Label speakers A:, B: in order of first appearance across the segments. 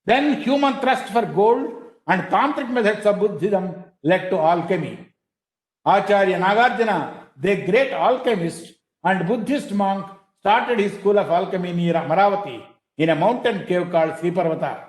A: Then human thirst for gold and tantric methods of Buddhism led to alchemy. Acharya Nagarjuna, the great alchemist and Buddhist monk, started his school of alchemy near Amaravati in a mountain cave called Sriparvata.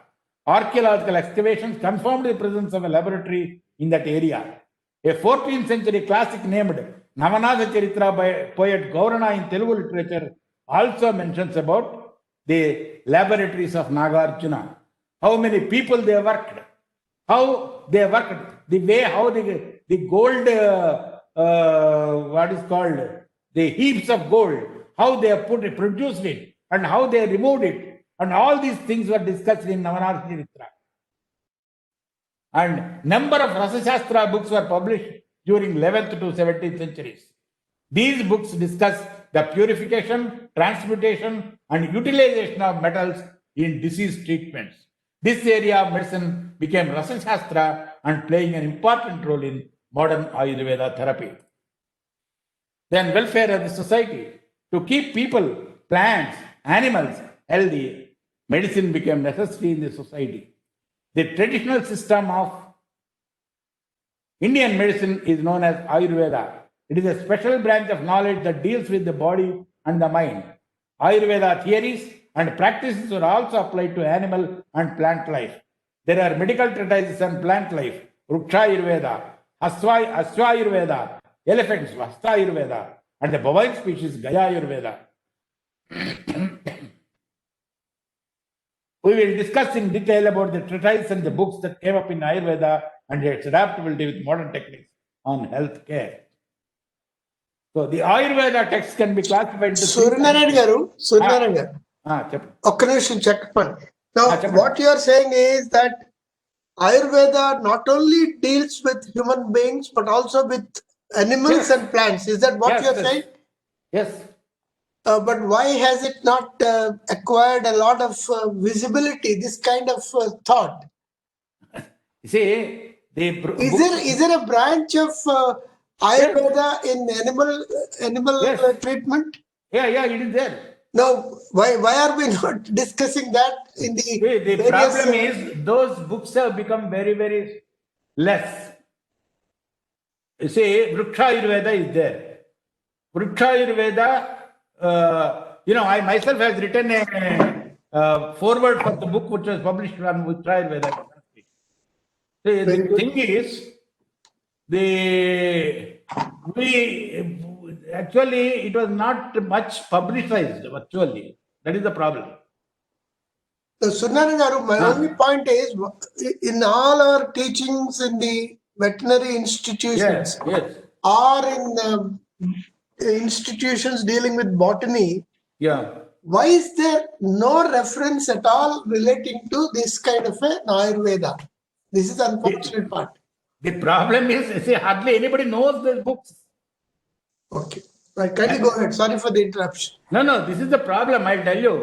A: Archaeological excavations confirmed the presence of a laboratory in that area. A 14th century classic named Navanatha Charitra by poet Gaurana in Telugu literature also mentions about the laboratories of Nagarjuna. How many people they worked, how they worked, the way how the gold, what is called, the heaps of gold, how they produced it, and how they removed it, and all these things were discussed in Navanatha Charitra. And number of Rasa Shastra books were published during 11th to 17th centuries. These books discuss the purification, transmutation, and utilization of metals in disease treatments. This area of medicine became Rasa Shastra and playing an important role in modern Ayurveda therapy. Then welfare of the society. To keep people, plants, animals healthy, medicine became necessary in the society. The traditional system of Indian medicine is known as Ayurveda. It is a special branch of knowledge that deals with the body and the mind. Ayurveda theories and practices are also applied to animal and plant life. There are medical treatises on plant life, Ruksha Ayurveda, Ashwa Ayurveda, elephants, Vasta Ayurveda, and the bovine species, Gaya Ayurveda. We will discuss in detail about the treatises and the books that came up in Ayurveda and its adaptability with modern techniques on health care. So the Ayurveda text can be classified into
B: Suryanarayan garu. ఒక్క నిమిషం చెప్పండి. Now, what you are saying is that Ayurveda not only deals with human beings but also with animals and plants. Is that what you are saying?
A: Yes.
B: But why has it not acquired a lot of visibility, this kind of thought?
A: See,
B: is there a branch of Ayurveda in animal treatment?
A: Yeah, it is there.
B: Now, why are we not discussing that in the various,
A: problem is those books have become very, very less. You see, Vriksha Ayurveda is there. Vriksha Ayurveda, I myself has written a foreword for the book which was published on Vriksha Ayurveda. The thing is, actually, it was not much publicized, actually. That is the problem.
B: So, Suryanarayan garu, my only point is, in all our teachings in the veterinary institutions or in institutions dealing with botany, why is there no reference at all relating to this kind of an Ayurveda? This is the unfortunate part.
A: The problem is, see, hardly anybody knows the books.
B: Okay. Right. Can you go ahead? Sorry for the interruption.
A: No, this is the problem, I'll tell you.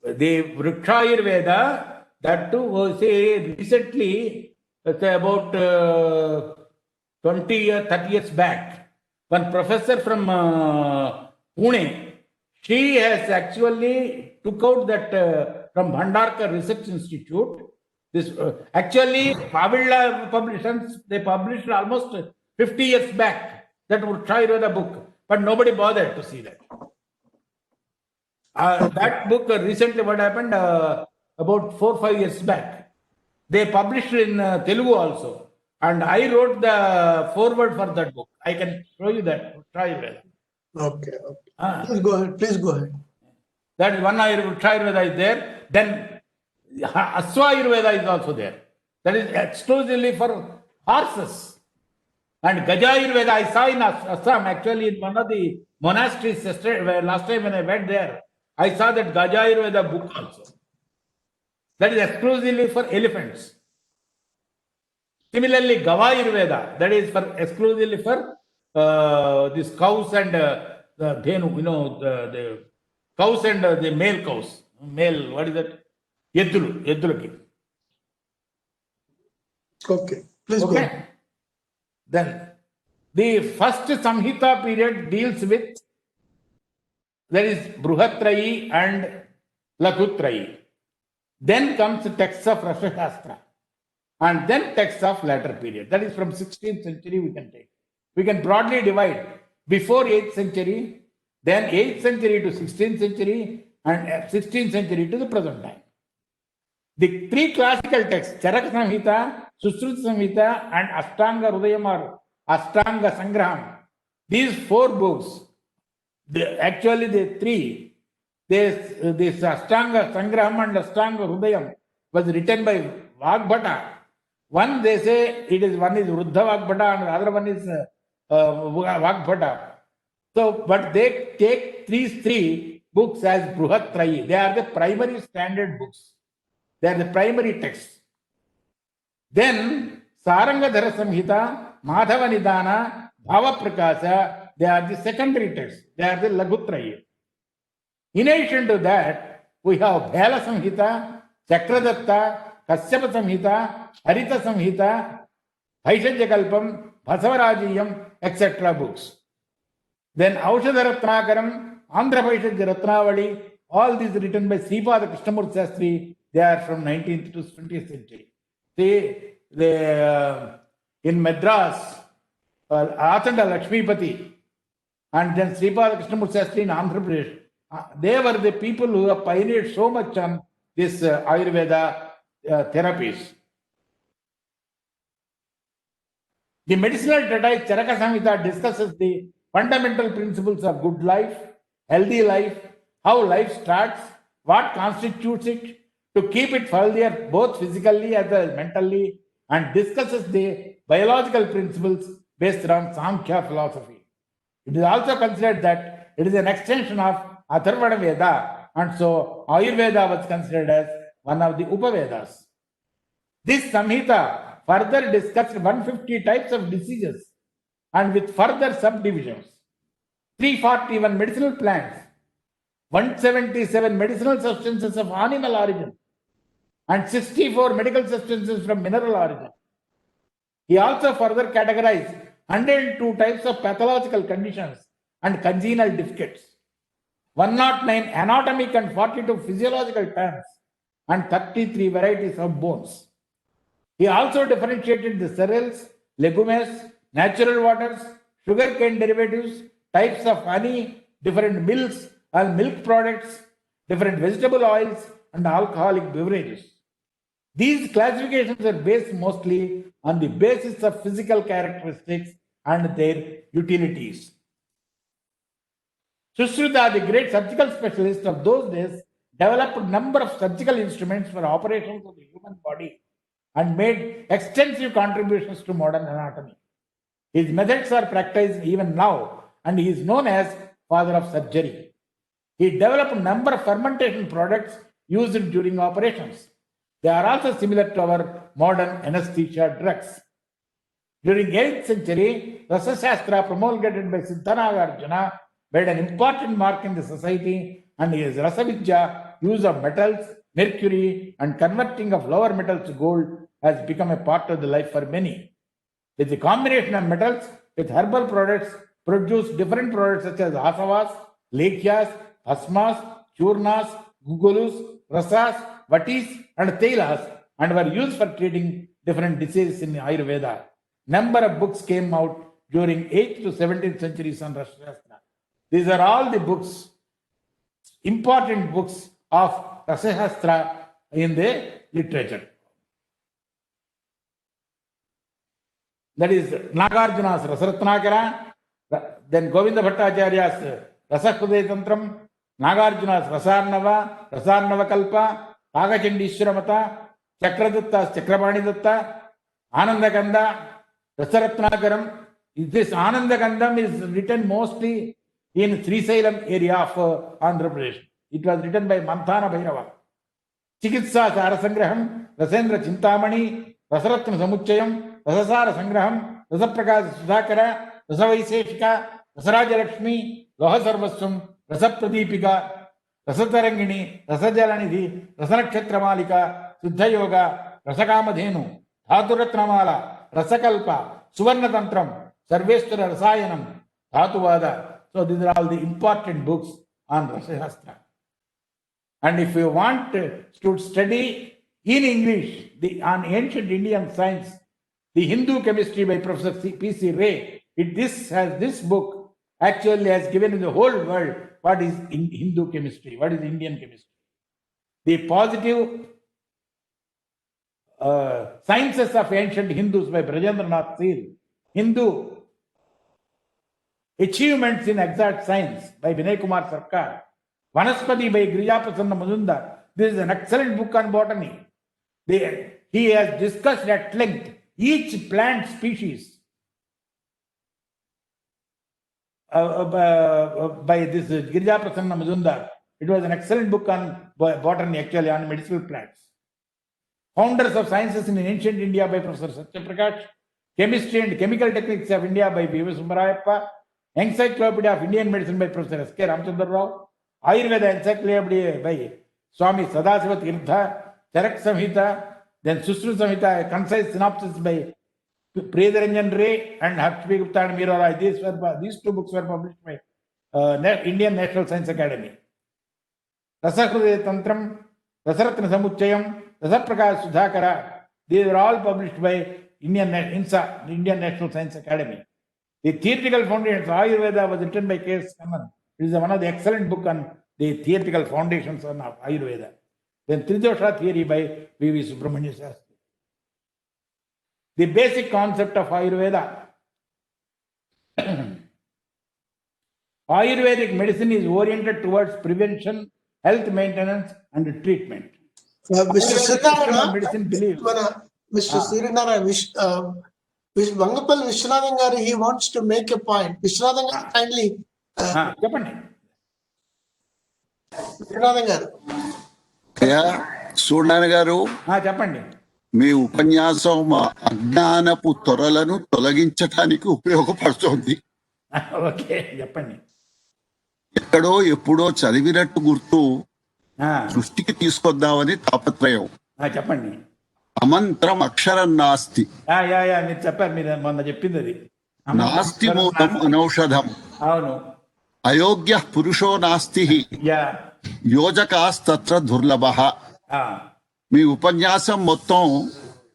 A: The Vriksha Ayurveda, that too, say, recently, say about 20 or 30 years back, one professor from Pune, she has actually took out that from Bhandarkar Research Institute. This actually, Pavilla publications, they published almost 50 years back that Vriksha Ayurveda book, but nobody bothered to see that. That book recently, what happened about 4 or 5 years back, they published in Telugu also, and I wrote the foreword for that book. I can show you that. Vriksha Ayurveda.
B: Okay. Please go ahead.
A: That is one Vriksha Ayurveda is there. Then Ashwa Ayurveda is also there. That is exclusively for horses. And Gaja Ayurveda I saw in Assam, actually in one of the monasteries last time when I went there. I saw that Gaja Ayurveda book also. That is exclusively for elephants. Similarly, Gava Ayurveda, that is for exclusively for these cows and the dhenu, the cows and the male cows. Male, what is that? Yeddulaki.
B: Okay, please go ahead.
A: Then, the first Samhita period deals with, there is Bruhatrayi and Laghutrayi. Then comes the texts of Rasa Shastra. And then texts of later period. That is from 16th century we can take. We can broadly divide before 8th century, then 8th century to 16th century, and 16th century to the present time. The three classical texts, Charaka Samhita, Susruta Samhita, and Ashtanga Hridayam or Ashtanga Sangraham, these four books, actually the three, this Ashtanga Sangraham and Ashtanga Hridayam was written by Vagbhata. One they say one is Vruddha Vagbhata and the other one is Vagbhata. So, but they take these three books as Bruhat Trayi. They are the primary standard books. They are the primary texts. Then Sarangadhara Samhita, Madhava Nidana, Bhava Prakasa, they are the secondary texts. They are the Laghutrayi. In addition to that, we have Bhela Samhita, Chakradatta, Kasyapa Samhita, Harita Samhita, Bhaishajyakalpam, Bhasavarajiyam, etc. books. Then Aushadha Ratnakaram, Andhra Bhaishajya Ratnavali, all these written by Sripada Krishnamurti Shastri, they are from 19th to 20th century. In Madras, Athanda Lakshmipati, and then Sripada Krishnamurti Shastri in Andhra Pradesh, they were the people who have pioneered so much on this Ayurveda therapies. The medicinal treatise Charaka Samhita discusses the fundamental principles of good life, healthy life, how life starts, what constitutes it, to keep it healthier both physically as well as mentally, and discusses the biological principles based on Samkhya philosophy. It is also considered that it is an extension of Atharvana Veda, and so Ayurveda was considered as one of the Upavedas. This Samhita further discussed 150 types of diseases and with further subdivisions, 341 medicinal plants, 177 medicinal substances of animal origin, and 64 medical substances from mineral origin. He also further categorized 102 types of pathological conditions and congenital defects, 109 anatomic and 42 physiological terms, and 33 varieties of bones. He also differentiated the cereals, legumes, natural waters, sugarcane derivatives, types of honey, different milks and milk products, different vegetable oils, and alcoholic beverages. These classifications are based mostly on the basis of physical characteristics and their utilities. Sushruta, the great surgical specialist of those days, developed a number of surgical instruments for operations of the human body and made extensive contributions to modern anatomy. His methods are practiced even now, and he is known as father of surgery. He developed a number of fermentation products used during operations. They are also similar to our modern anesthesia drugs. During 8th century, Rasa Shastra promulgated by Siddhanagarjuna made an important mark in the society, and his Rasavidya, use of metals, mercury, and converting of lower metals to gold has become a part of the life for many. With the combination of metals with herbal products, produce different products such as asavas, lekhyas, asmas, churnas, gugulus, rasas, vatis, and telas, and were used for treating different diseases in Ayurveda. Number of books came out during 8th to 17th centuries on Rasa Shastra. These are all the books, important books of Rasa Shastra in the literature. That is Nagarjuna's Rasaratnakara, then Govinda Bhattacharya's Rasakudaya Tantram, Nagarjuna's Rasarnava, Rasarnava Kalpa, Agachandishwaramata, Chakradatta's Chakrabani Datta, Anandakanda, Rasaratnakaram. This Anandakandam is written mostly in Srisailam area of Andhra Pradesh. It was written by Manthana Bhairava. Chikitsa Sarasangraham, Rasendra Chintamani, Rasaratna Samuchayam, Rasasara Sangraham, Rasaprakash Sudhakara, Rasavaiseshika, Rasaraja Lakshmi, Lohasarvaswam, Rasapradipika, Rasatarangini, Rasajalanidhi, Rasanakshatra Siddha Yoga, Rasakamadhenu, Dhaturatnamala, Rasakalpa, Suvarna Tantram, Sarveshwara Rasayanam, Dhatuvada. So these are all the important books on Rasa Shastra. And if you want to study in English on ancient Indian science, the Hindu chemistry by Professor P.C. Ray, this book actually has given in the whole world what is Hindu chemistry, what is Indian chemistry. The positive sciences of ancient Hindus by Brajendranath Seal, Hindu achievements in exact science by Vinay Kumar Sarkar, Vanaspati by Grijaprasanna Majumdar. This is an excellent book on botany. He has discussed at length each plant species by this Grijaprasanna Majumdar. It was an excellent book on botany, actually, on medicinal plants. Founders of Sciences in Ancient India by Professor Satya Prakash, Chemistry and Chemical Techniques of India by B.V. Subbarayappa, Encyclopedia of Indian Medicine by Professor S.K. Ramchandra Rao, Ayurveda Encyclopedia by Swami Sadasiva Tirtha, Charak Samhita, then Susru Samhita, a concise synopsis by Priyaranjan Ray and Harshvi Gupta and Meera Rai. These two books were published by Indian National Science Academy. Rasahridaya Tantram, Rasaratna Samuchayam, Rasaprakash Sudhakara, these were all published by Indian National Science Academy. The theoretical foundations of Ayurveda was written by K.S. Kannan. It is one of the excellent book on the theoretical foundations of Ayurveda. Then Tridosha theory by V.V. Subramanya Shastri. The basic concept of Ayurveda. Ayurvedic medicine is oriented towards prevention, health maintenance, and treatment.
B: Mr. Srinarayana,
A: medicine believes.
B: Mr. Srinarayana, Vangapalli Vishwanathan garu, he wants to make a point. Vishwanathan garu, kindly.
A: చెప్పండి.
B: Vishwanathan garu.
C: Suryanarayana గారు,
A: చెప్పండి.
C: మీ ఉపన్యాసం అజ్ఞానపు త్వరలను తొలగించటానికి ఉపయోగపడుతోంది.
A: Okay, చెప్పండి.
C: ఎక్కడో ఎప్పుడో చదివినట్టు గుర్తు సృష్టికి తీసుకొద్దామని తాపత్రయం.
A: చెప్పండి.
C: అమంత్రం అక్షరం నాస్తి.
A: మీరు చెప్పారు, మీరు మొన్న చెప్పింది అది.
C: నాస్తి మూలం అనౌషధం.
A: అవును.
C: అయోగ్య పురుషో నాస్తి యోజకాస్తత్ర దుర్లభ. మీ ఉపన్యాసం మొత్తం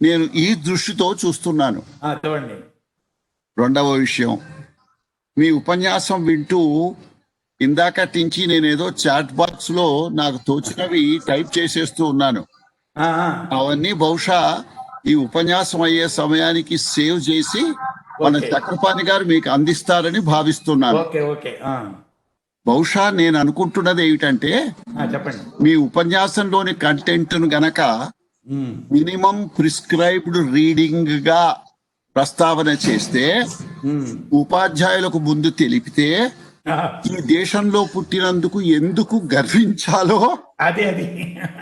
C: నేను ఈ దృష్టితో చూస్తున్నాను.
A: చూడండి.
C: రెండవ విషయం, మీ ఉపన్యాసం వింటూ ఇందాకటి నుంచి నేనేదో చాట్ బాక్స్ లో నాకు తోచినవి టైప్ చేసేస్తూ ఉన్నాను. అవన్నీ బహుశా ఈ ఉపన్యాసం అయ్యే సమయానికి సేవ్ చేసి మన చక్రపాణి గారు మీకు అందిస్తారని భావిస్తున్నాను. బహుశా నేను అనుకుంటున్నది ఏమిటంటే,
A: చెప్పండి,
C: మీ ఉపన్యాసంలోని కంటెంట్ ను గనక మినిమం ప్రిస్క్రైబ్డ్ రీడింగ్ గా ప్రస్తావన చేస్తే, ఉపాధ్యాయులకు ముందు తెలిపితే, ఈ దేశంలో పుట్టినందుకు ఎందుకు గర్వించాలో
A: అది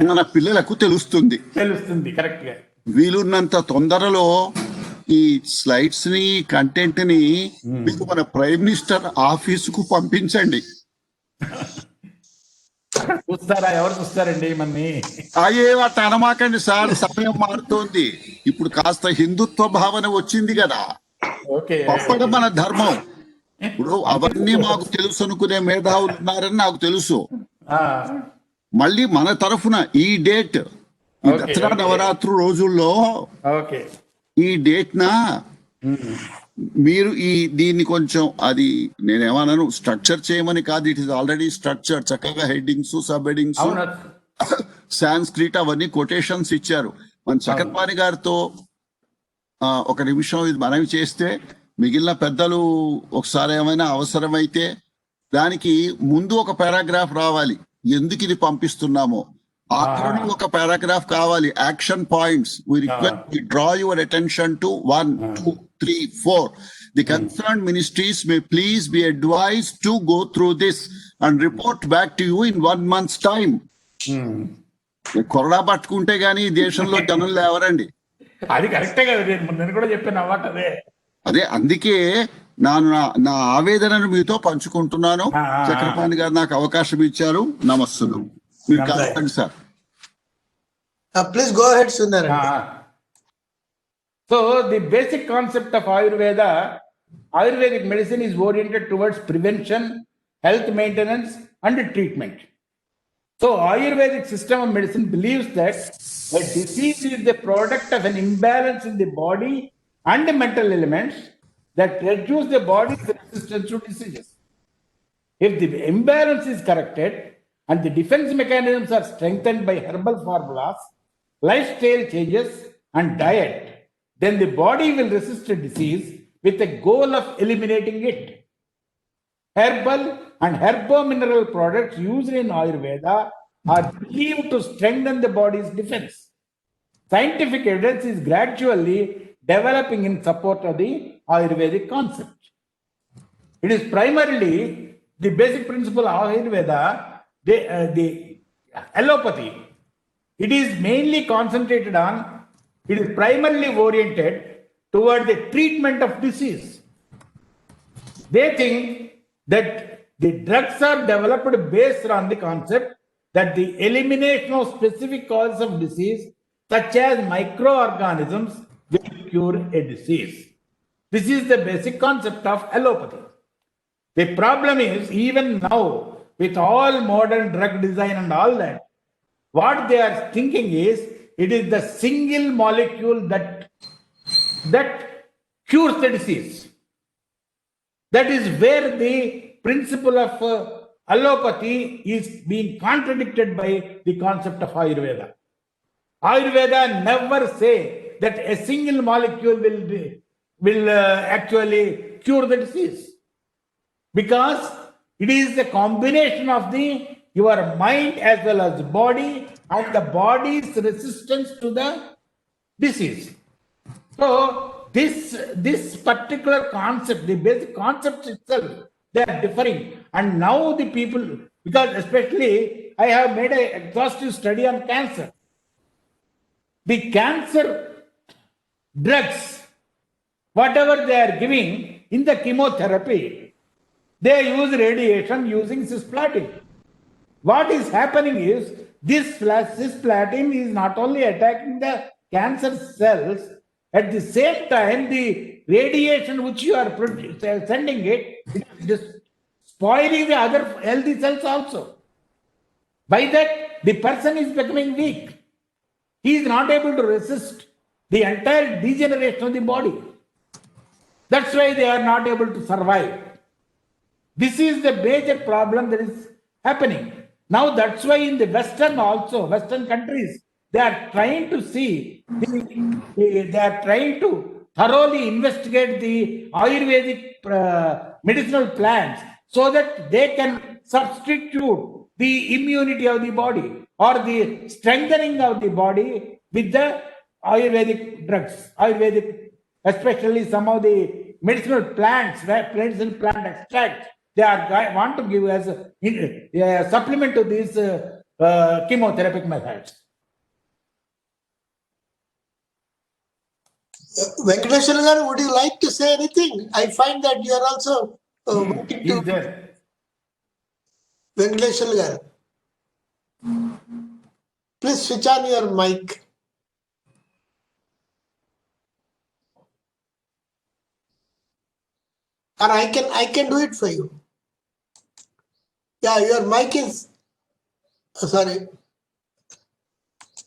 C: మన పిల్లలకు తెలుస్తుంది.
A: కరెక్ట్ గా.
C: వీలున్నంత తొందరలో ఈ స్లైడ్స్ ని, కంటెంట్ ని మీకు మన ప్రైమ్ మినిస్టర్ ఆఫీసుకు పంపించండి.
A: చూస్తారా? ఎవరు చూస్తారండి మన్ని?
C: అట్ట అనమాకండి సార్, సమయం మారుతోంది. ఇప్పుడు కాస్త హిందుత్వ భావన వచ్చింది కదా, అప్పటి మన ధర్మం. ఇప్పుడు అవన్నీ మాకు తెలుసు అనుకునే మేధావులు ఉన్నారని నాకు తెలుసు. మళ్ళీ మన తరఫున ఈ డేట్, ఈ దసరా నవరాత్రి రోజుల్లో ఈ డేట్ నా మీరు దీన్ని కొంచెం, అది నేనేమన్నాను స్ట్రక్చర్ చేయమని కాదు, ఇట్ ఈస్ ఆల్రెడీ స్ట్రక్చర్. చక్కగా హెడ్డింగ్స్, సబ్ హెడ్డింగ్స్, సాంస్క్రిట్ అవన్నీ కొటేషన్స్ ఇచ్చారు. మన చక్రపాణి గారితో ఒక నిమిషం ఇది మనవి చేస్తే, మిగిలిన పెద్దలు ఒకసారి ఏమైనా అవసరమైతే దానికి ముందు ఒక పారాగ్రాఫ్ రావాలి, ఎందుకు ఇది పంపిస్తున్నామో. ఆఖరణ ఒక పారాగ్రాఫ్ కావాలి, action points. We draw your attention to 1, 2, 3, 4. The concerned ministries may please be advised to go through this and report back to you in 1 month's time. కొరడా పట్టుకుంటే గానీ దేశంలో జనం లేవరండి.
A: అది కరెక్టే కదా, నేను కూడా చెప్పాను అన్నమాట.
C: అదే అందుకే నా ఆవేదనను మీతో పంచుకుంటున్నాను. చక్రపాణి గారు నాకు అవకాశం ఇచ్చారు. నమస్సులు. మీరు కాదండి sir.
B: Please go ahead Sundar.
A: So the basic concept of Ayurveda, Ayurvedic medicine is oriented towards prevention, health maintenance, and treatment. So Ayurvedic system of medicine believes that a disease is the product of an imbalance in the body and the mental elements that reduce the body's resistance to diseases. If the imbalance is corrected and the defense mechanisms are strengthened by herbal formulas, lifestyle changes, and diet, then the body will resist a disease with the goal of eliminating it. Herbal and herbo-mineral products used in Ayurveda are believed to strengthen the body's defense. Scientific evidence is gradually developing in support of the Ayurvedic concept. It is primarily the basic principle of Ayurveda, the allopathy. It is mainly concentrated on, it is primarily oriented toward the treatment of disease. They think that the drugs are developed based on the concept that the elimination of specific causes of disease, such as microorganisms, will cure a disease. This is the basic concept of allopathy. The problem is, even now, with all modern drug design and all that, what they are thinking is it is the single molecule that cures the disease. That is where the principle of allopathy is being contradicted by the concept of Ayurveda. Ayurveda never say that a single molecule will actually cure the disease, because it is the combination of your mind as well as body and the body's resistance to the disease. So this particular concept, the basic concept itself, they are differing. And now the people, because especially I have made an exhaustive study on cancer. The cancer drugs, whatever they are giving in the chemotherapy, they use radiation using cisplatin. What is happening is this cisplatin is not only attacking the cancer cells, at the same time, the radiation which you are sending it is spoiling the other healthy cells also. By that, the person is becoming weak. He is not able to resist the entire degeneration of the body. That's why they are not able to survive. This is the major problem that is happening. Now that's why in the Western countries, they are trying to see, they are trying to thoroughly investigate the Ayurvedic medicinal plants so that they can substitute the immunity of the body or the strengthening of the body with the Ayurvedic drugs, especially some of the medicinal plants, medicinal plant extracts, they are want to give as a supplement to these chemotherapic methods.
B: Venkateshwar garu, would you like to say anything? I find that you are also wanting to.
A: There.
B: Venkateshwar garu, please switch on your mic. And I can do it for you. Yeah, your mic is sorry.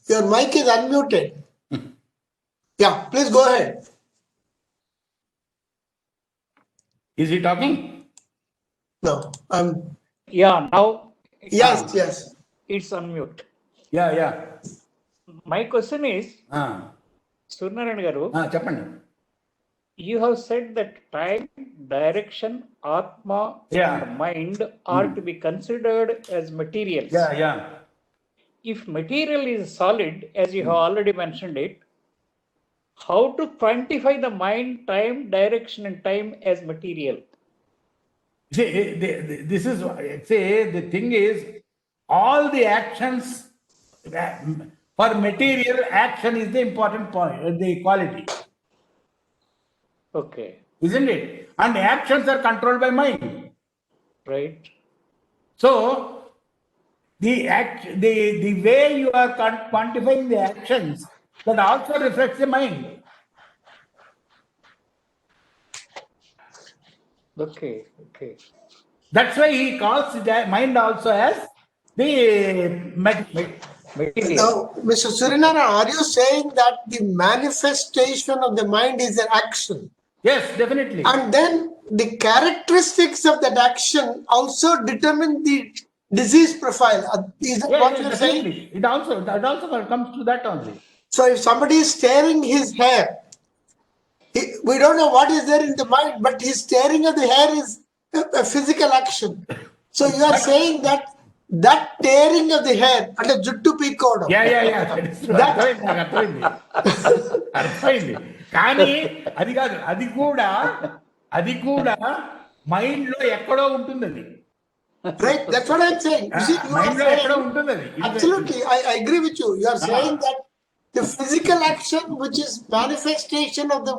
B: Your mic is unmuted. Yeah, please go ahead.
A: Is he talking?
B: No,
D: Yeah, now
B: yes.
D: it's unmute.
A: Yeah.
D: My question is, Suryanarayan garu,
A: Cheppandi.
D: you have said that time, direction, Atma, and mind are to be considered as materials.
A: Yeah.
D: If material is solid, as you have already mentioned it, how to quantify the mind, time, direction, and time as material?
A: See, this is, the thing is, all the actions, for material, action is the important point, the quality.
D: Okay.
A: Isn't it? And actions are controlled by mind.
D: Right.
A: So, the way you are quantifying the actions, that also reflects the mind.
D: Okay.
A: That's why he calls the mind also as the
D: Material.
B: Now, Mr. Surinara, are you saying that the manifestation of the mind is an action?
A: yes, definitely.
B: And then the characteristics of that action also determine the disease profile. Is that
A: Yeah,
B: what
A: yes,
B: you're saying?
A: definitely. It also comes to that only.
B: So if somebody is tearing his hair, we don't know what is there in the mind, but his tearing of the hair is a physical action. So you are saying that tearing of the hair and the juttu pikodu.
A: Yeah. That is true. అర్థమైంది అర్థమైంది కానీ అది కూడా mind లో ఎక్కడో ఉంటుంది అది.
B: Right, that's what I'm saying. You see, you are
A: mind లో ఎక్కడో
B: saying,
A: ఉంటుంది అది.
B: absolutely, I agree with you. You are saying that the physical action, which is manifestation of the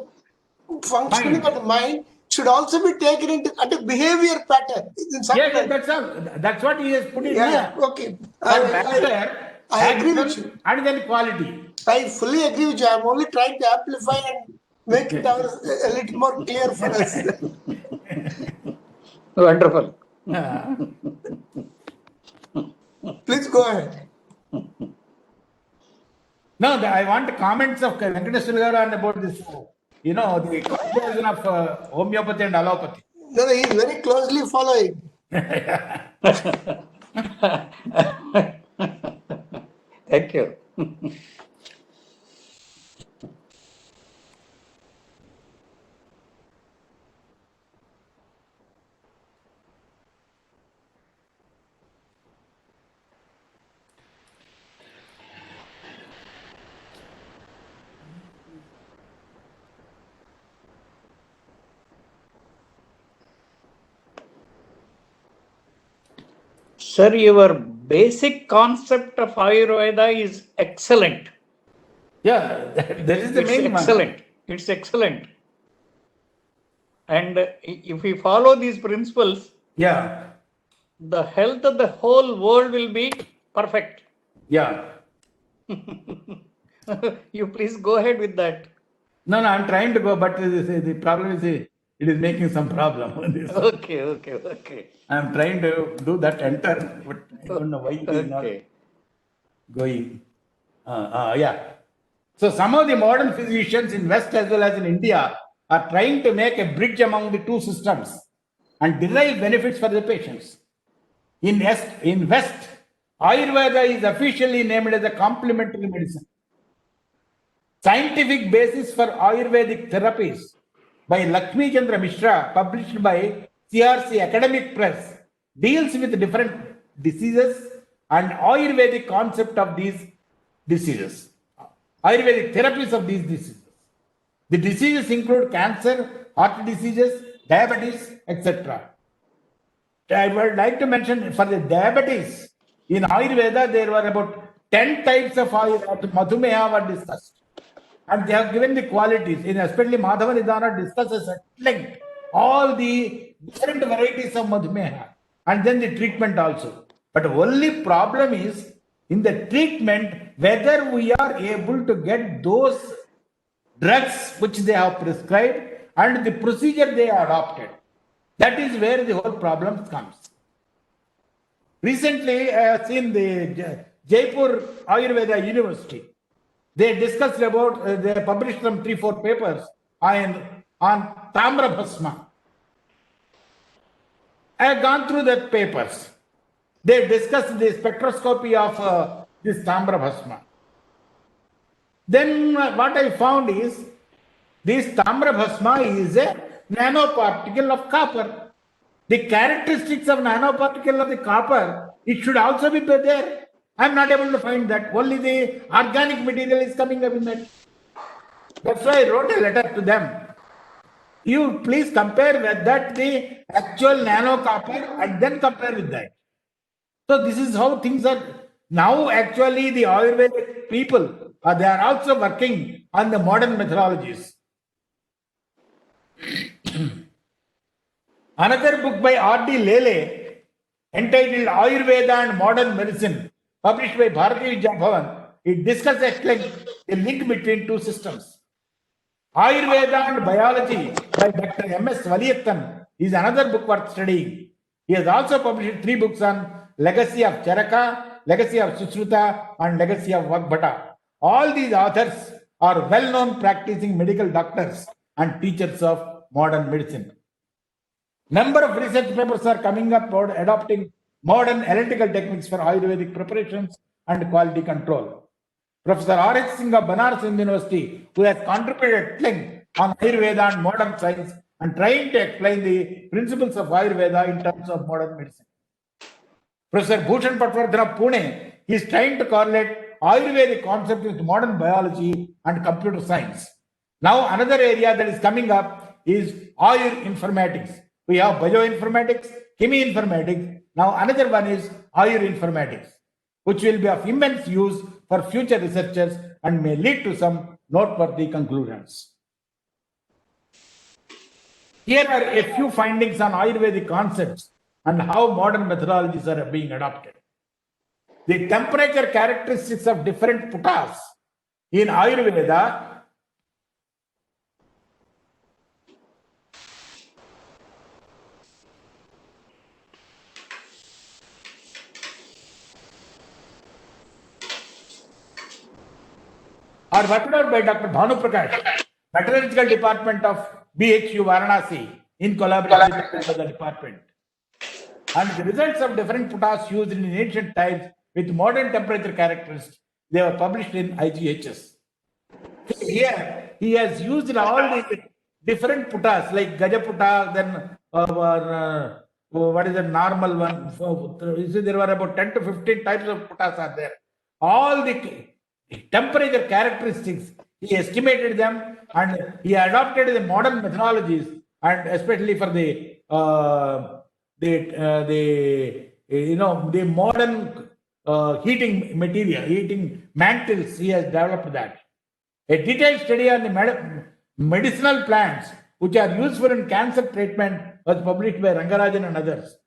B: functioning
A: Mind.
B: of the mind, should also be taken into at a behavior pattern. In some
A: Yeah,
B: way.
A: that's all. That's what he has put in
B: Yeah,
A: here.
B: yeah, okay. I agree with you.
A: And then quality.
B: I fully agree with you. I'm only trying to amplify and make it a little more clear for us.
D: Wonderful.
B: Please go ahead.
A: No, I want comments of Venkateswara garu and about this, the comparison of homeopathy and allopathy.
B: No, he is very closely following.
D: Thank you. Sir, your basic concept of Ayurveda is excellent.
A: Yeah, that is the
D: It's
A: main one.
D: excellent. It's excellent. And if we follow these principles,
A: Yeah,
D: the health of the whole world will be perfect.
A: yeah.
D: You please go ahead with that.
A: No, I'm trying to go, but the problem is it is making some problem.
D: Okay.
A: I'm trying to do that enter, but I don't know why it is not
D: Okay.
A: going. Yeah. So some of the modern physicians in West as well as in India are trying to make a bridge among the two systems and derive benefits for the patients. In West, Ayurveda is officially named as a complementary medicine. Scientific basis for Ayurvedic therapies by Lakshmi Chandra Mishra, published by CRC Academic Press, deals with different diseases and Ayurvedic concept of these diseases. Ayurvedic therapies of these diseases. The diseases include cancer, heart diseases, diabetes, etc. I would like to mention for the diabetes, in Ayurveda, there were about 10 types of Madhumeha were discussed. And they have given the qualities, especially Madhava Nidana discusses at length all the different varieties of Madhumeha and then the treatment also. But only problem is in the treatment whether we are able to get those drugs which they have prescribed and the procedure they adopted. That is where the whole problem comes. Recently, I have seen the Jaipur Ayurveda University. They discussed about, they published some 3-4 papers on Tamra Bhasma. I have gone through the papers. They discussed the spectroscopy of this Tamra Bhasma. Then what I found is, this Tamra Bhasma is a nanoparticle of copper. The characteristics of nanoparticle of the copper, it should also be there. I am not able to find that. Only the organic material is coming up in that. That's why I wrote a letter to them. You please compare with that the actual nano copper and then compare with that. So this is how things are. Now actually the Ayurvedic people, they are also working on the modern methodologies. Another book by R.D. Lele entitled Ayurveda and Modern Medicine, published by Bharati Vidya Bhavan, it discusses at length the link between two systems. Ayurveda and Biology by Dr. M.S. Valiyathan is another book worth studying. He has also published 3 books on Legacy of Charaka, Legacy of Sushruta, and Legacy of Vagbhata. All these authors are well-known practicing medical doctors and teachers of modern medicine. Number of research papers are coming up about adopting modern analytical techniques for Ayurvedic preparations and quality control. Professor R.H. Singh of Banaras University, who has contributed length on Ayurveda and modern science and trying to explain the principles of Ayurveda in terms of modern medicine. Professor Bhushan Patwardhan of Pune is trying to correlate Ayurvedic concepts with modern biology and computer science. Now, another area that is coming up is Ayur informatics. We have bioinformatics, cheminformatics. Now, another one is Ayur informatics, which will be of immense use for future researchers and may lead to some noteworthy conclusions. Here are a few findings on Ayurvedic concepts and how modern methodologies are being adopted. The temperature characteristics of different puttas in Ayurveda are worked out by Dr. Bhanu Prakash, Metallurgical Department of BHU Varanasi, in collaboration with the department. And the results of different puttas used in ancient times with modern temperature characteristics, they were published in IGHS. Here, he has used all the different puttas like Gajaputta, then what is the normal one? You see, there were about 10 to 15 types of puttas are there. All the temperature characteristics, he estimated them and he adopted the modern methodologies, and especially for the modern heating material, heating mantles, he has developed that. A detailed study on the medicinal plants which are useful in cancer treatment was published by Rangarajan and others.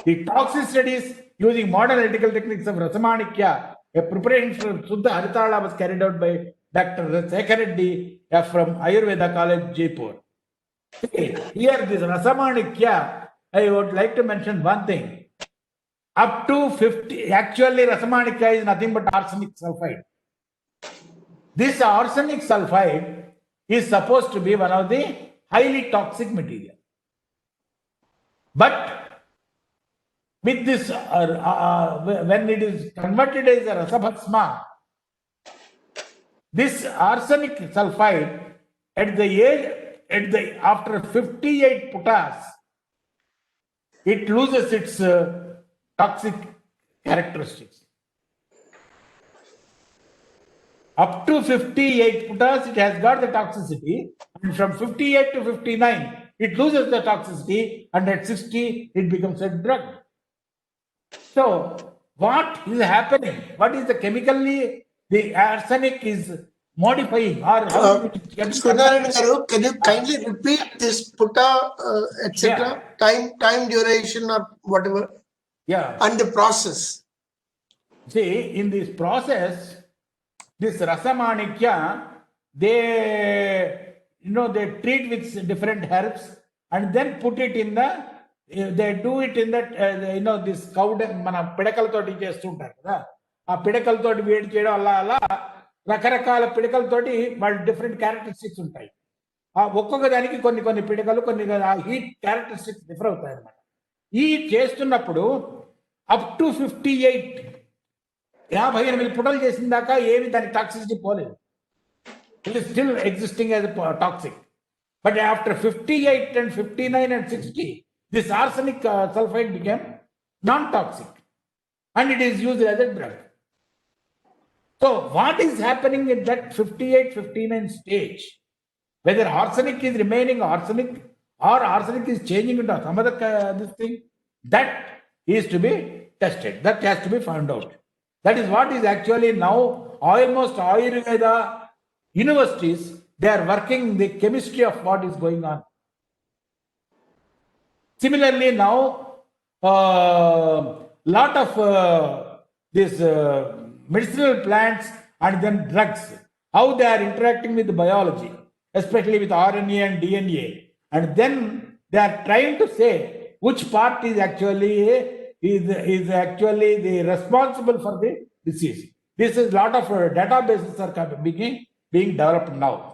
A: The toxic studies using modern analytical techniques of Rasamanikya, a preparation for Suddha Haritala, was carried out by Dr. Sekhar Reddy from Ayurveda College, Jaipur. Here, this Rasamanikya, I would like to mention one thing. Up to 50, actually Rasamanikya is nothing but arsenic sulfide. This arsenic sulfide is supposed to be one of the highly toxic material. But with this, when it is converted as a rasabhasma, this arsenic sulfide after 58 puttas, it loses its toxic characteristics. Up to 58 puttas, it has got the toxicity, and from 58 to 59, it loses the toxicity, and at 60, it becomes a drug. So, what is happening? What is the chemically the arsenic is modifying, or how
B: Suryanarayan garu, can you kindly repeat this putta, etc. Time duration or whatever?
A: Yeah.
B: And the process.
A: See, in this process, this Rasamanikya, they treat with different herbs and then put it in they do it in that, this cow, mana pidakaltoti chestuntaru kada. Aa pidakaltoti vedi cheyadam alla రకరకాల పిడకలతోటి వాళ్ళ different characteristics ఉంటాయి. ఆ ఒక్కొక్క దానికి కొన్ని పిడకలు కొన్ని ఆ హీట్ క్యారెక్టరిస్టిక్స్ డిఫర్ అవుతాయి అన్నమాట. ఈ చేస్తున్నప్పుడు అప్ టు 58 పుటలు చేసిన దాకా ఏమి దానికి టాక్సిసిటీ పోలేదు. It is still existing as toxic. But after 58 and 59 and 60, this arsenic sulphide became non toxic and it is used as a drug. So, what is happening in that 58-59 stage? Whether arsenic is remaining arsenic or arsenic is changing into some other this thing, that is to be tested. That has to be found out. That is what is actually now almost Ayurveda universities, they are working the chemistry of what is going on. Similarly, now lot of this medicinal plants and then drugs, how they are interacting with the biology, especially with RNA and DNA, and then they are trying to say which part is actually is actually the responsible for the disease. This is lot of databases are being developed now.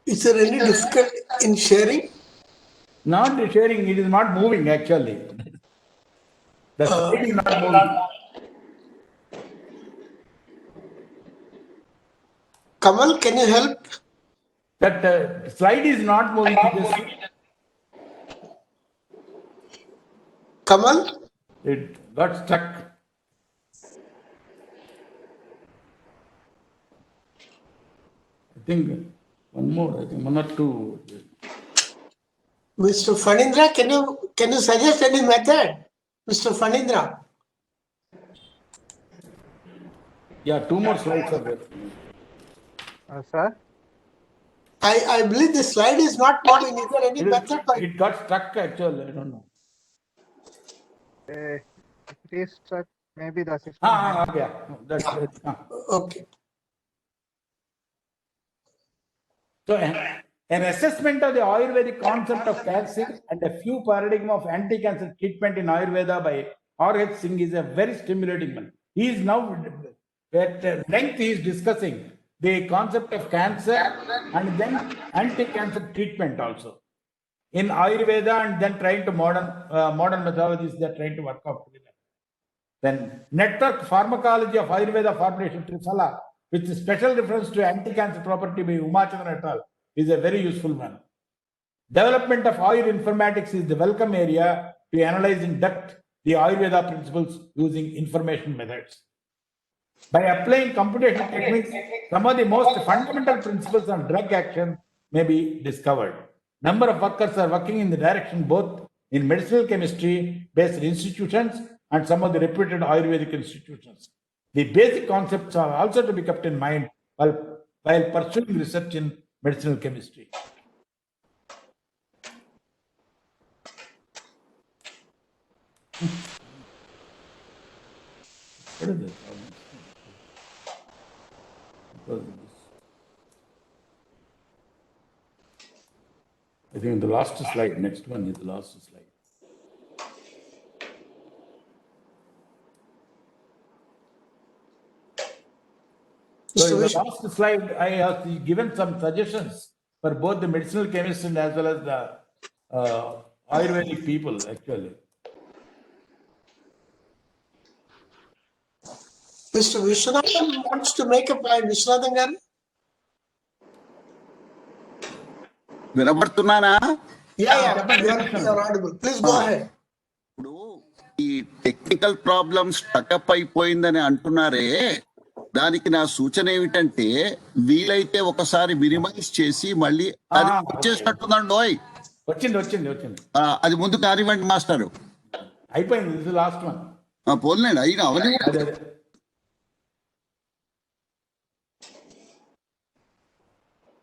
B: Is there any difficulty in sharing?
A: Not sharing, it is not moving actually. The slide is not moving.
B: Kamal, can you help?
A: That slide is not moving.
B: Kamal?
A: It got stuck. I think one or two.
B: Mr. Fanindra, can you suggest any method? Mr. Fanindra.
A: Yeah, two more slides are there.
E: Sir?
B: I believe the slide is not moving. Is there any method?
A: It got stuck actually. I don't know.
E: It is stuck. Maybe the system.
A: Yeah. That's it.
B: Okay.
A: So, an assessment of the Ayurvedic concept of cancer and a few paradigm of anti-cancer treatment in Ayurveda by R.H. Singh is a very stimulating one. He is now at length he is discussing the concept of cancer and then anti-cancer treatment also in Ayurveda, and then trying to modern methodologies they are trying to work out together. Then network pharmacology of Ayurveda formulation Triphala, with special reference to anti-cancer property by Umachandran et al. Is a very useful one. Development of Ayur informatics is the welcome area to analyze in depth the Ayurveda principles using information methods. By applying computational techniques, some of the most fundamental principles on drug action may be discovered. Number of workers are working in the direction both in medicinal chemistry based institutions and some of the reputed Ayurvedic institutions. The basic concepts are also to be kept in mind while pursuing research in medicinal chemistry. What is this? I think the last slide, next one is the last slide. So in the last slide, I have given some suggestions for both the medicinal chemists and as well as the Ayurvedic people, actually.
B: Mr. Vishwanathan wants to make a point. Vishwanathan garu?
C: వినబడుతున్నానా?
B: You're audible. Please go ahead.
C: ఇప్పుడు ఈ technical problems టకప్ అయిపోయిందని అంటున్నారే, దానికి నా సూచన ఏమిటంటే వీలైతే ఒకసారి minimise చేసి మళ్ళీ అది వచ్చేసినట్టుందండి.
A: వచ్చింది
C: అది ముందు కానివ్వండి మాస్టర్.
A: అయిపోయింది లాస్ట్ వన్.
C: పోలేండి అయినా అవన్నీ.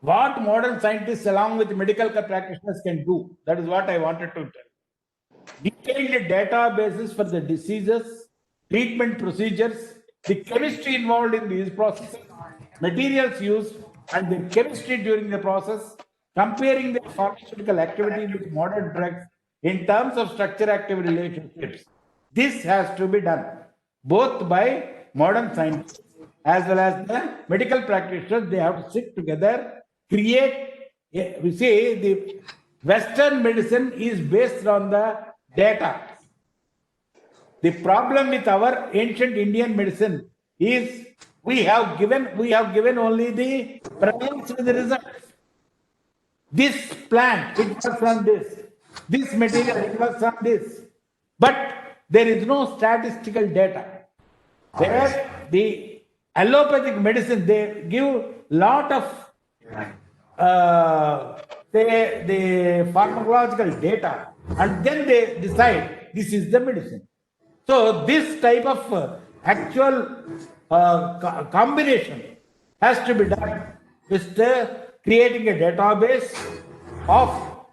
A: What modern scientists along with medical practitioners can do, that is what I wanted to tell. Detailed databases for the diseases, treatment procedures, the chemistry involved in these processes, materials used, and the chemistry during the process, comparing the pharmaceutical activity with modern drugs in terms of structure-active relationships. This has to be done both by modern scientists as well as the medical practitioners. They have to sit together, create. We say the Western medicine is based on the data. The problem with our ancient Indian medicine is we have given only the prevalence with the results. This plant, it was from this material, it was from this. But there is no statistical data. Where the allopathic medicine, they give lot of say the pharmacological data, and then they decide this is the medicine. So this type of actual combination has to be done with creating a database of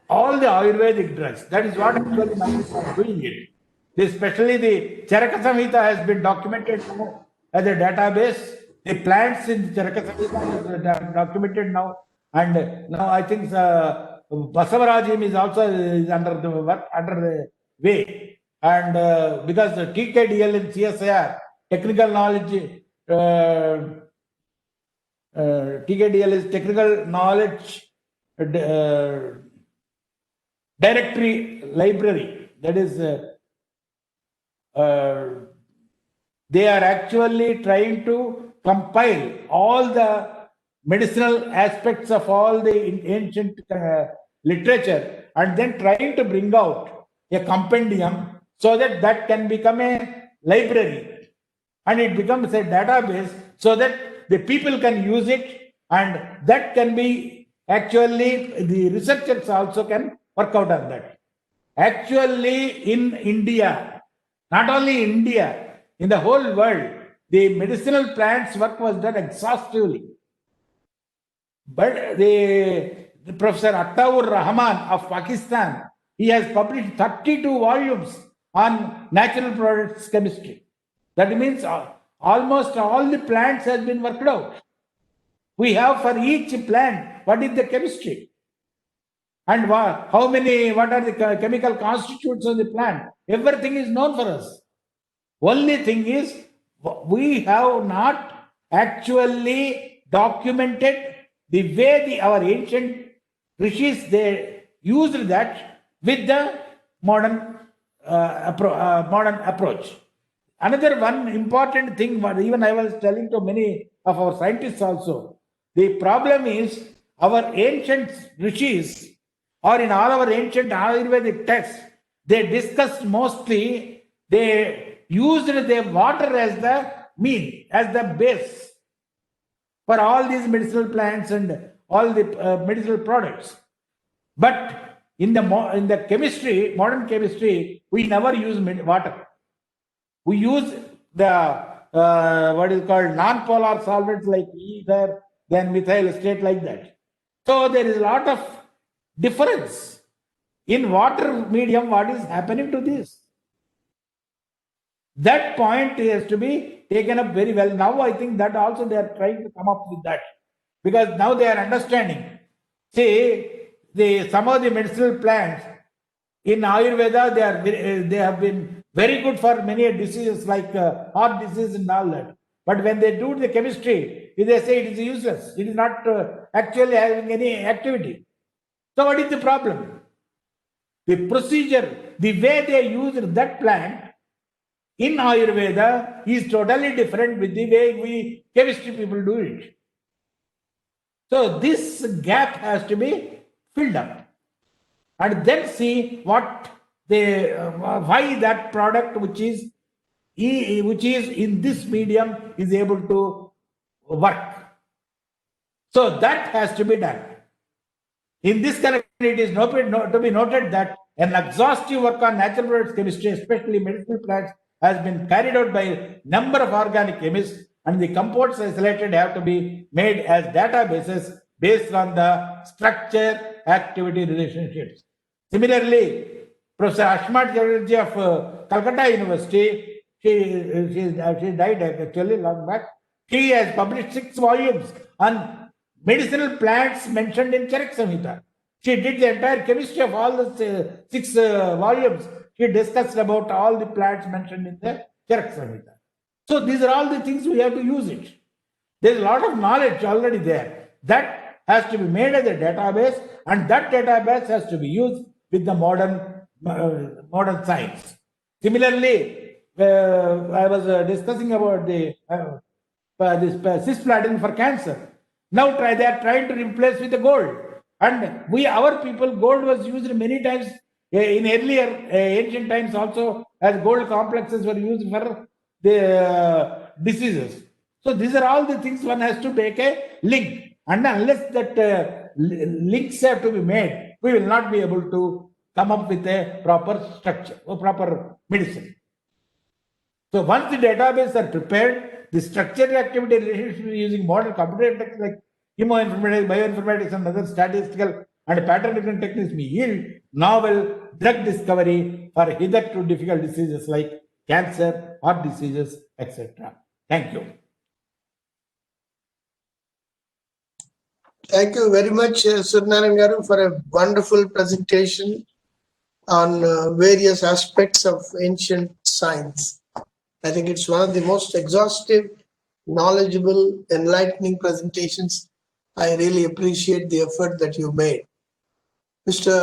A: all the Ayurvedic drugs. That is what actually scientists are doing it. Especially the Charaka Samhita has been documented now as a database. The plants in the Charaka Samhita is documented now, and now I think Basavarajim is also under the way, and because the TKDL and CSIR, technical knowledge, TKDL is technical knowledge directory library. That is, they are actually trying to compile all the medicinal aspects of all the ancient literature, and then trying to bring out a compendium so that that can become a library, and it becomes a database so that the people can use it, and that can be actually the researchers also can work out on that. Actually, in India, not only India, in the whole world, the medicinal plants work was done exhaustively. But the Professor Attaur Rahman of Pakistan, he has published 32 volumes on natural products chemistry. That means almost all the plants has been worked out. We have for each plant, what is the chemistry? And what are the chemical constituents of the plant? Everything is known for us. Only thing is, we have not actually documented the way our ancient rishis, they used that with the modern approach. Another one important thing, even I was telling to many of our scientists also, the problem is our ancient rishis, or in all our ancient Ayurvedic texts, they discussed mostly, they used the water as the mean, as the base for all these medicinal plants and all the medicinal products. But in the chemistry, modern chemistry, we never use water. We use the what is called non-polar solvents like ether, then methyl acetate, like that. So there is a lot of difference in water medium. What is happening to this? That point has to be taken up very well. Now I think that also they are trying to come up with that, because now they are understanding. See, some of the medicinal plants in Ayurveda, they have been very good for many diseases like heart disease and all that. But when they do the chemistry, they say it is useless. It is not actually having any activity. So what is the problem? The procedure, the way they use that plant in Ayurveda is totally different with the way we chemistry people do it. So this gap has to be filled up, and then see what why that product which is in this medium is able to work. So that has to be done. In this connection, it is to be noted that an exhaustive work on natural products chemistry, especially medicinal plants, has been carried out by a number of organic chemists, and the compounds isolated have to be made as databases based on the structure-activity relationships. Similarly, Professor Ashmat Chatterjee of Calcutta University, she died actually long back. She has published 6 volumes on medicinal plants mentioned in Charaka Samhita. She did the entire chemistry of all the 6 volumes. She discussed about all the plants mentioned in the Charaka Samhita. So these are all the things we have to use it. There is a lot of knowledge already there. That has to be made as a database, and that database has to be used with the modern science. Similarly, I was discussing about this cisplatin for cancer. Now they are trying to replace with the gold. And our people, gold was used many times In earlier ancient times also, as gold complexes were used for the diseases. So these are all the things one has to make a link. And unless that links have to be made, we will not be able to come up with a proper structure or proper medicine. So once the database are prepared, the structured activity relationship using modern computer techniques like chemoinformatics, bioinformatics, and other statistical and pattern recognition techniques may yield novel drug discovery for hitherto difficult diseases like cancer, heart diseases, etc. Thank you.
B: Thank you very much, Suryanarayan Garu, for a wonderful presentation on various aspects of ancient science. I think it's one of the most exhaustive, knowledgeable, enlightening presentations. I really appreciate the effort that you made. Mr.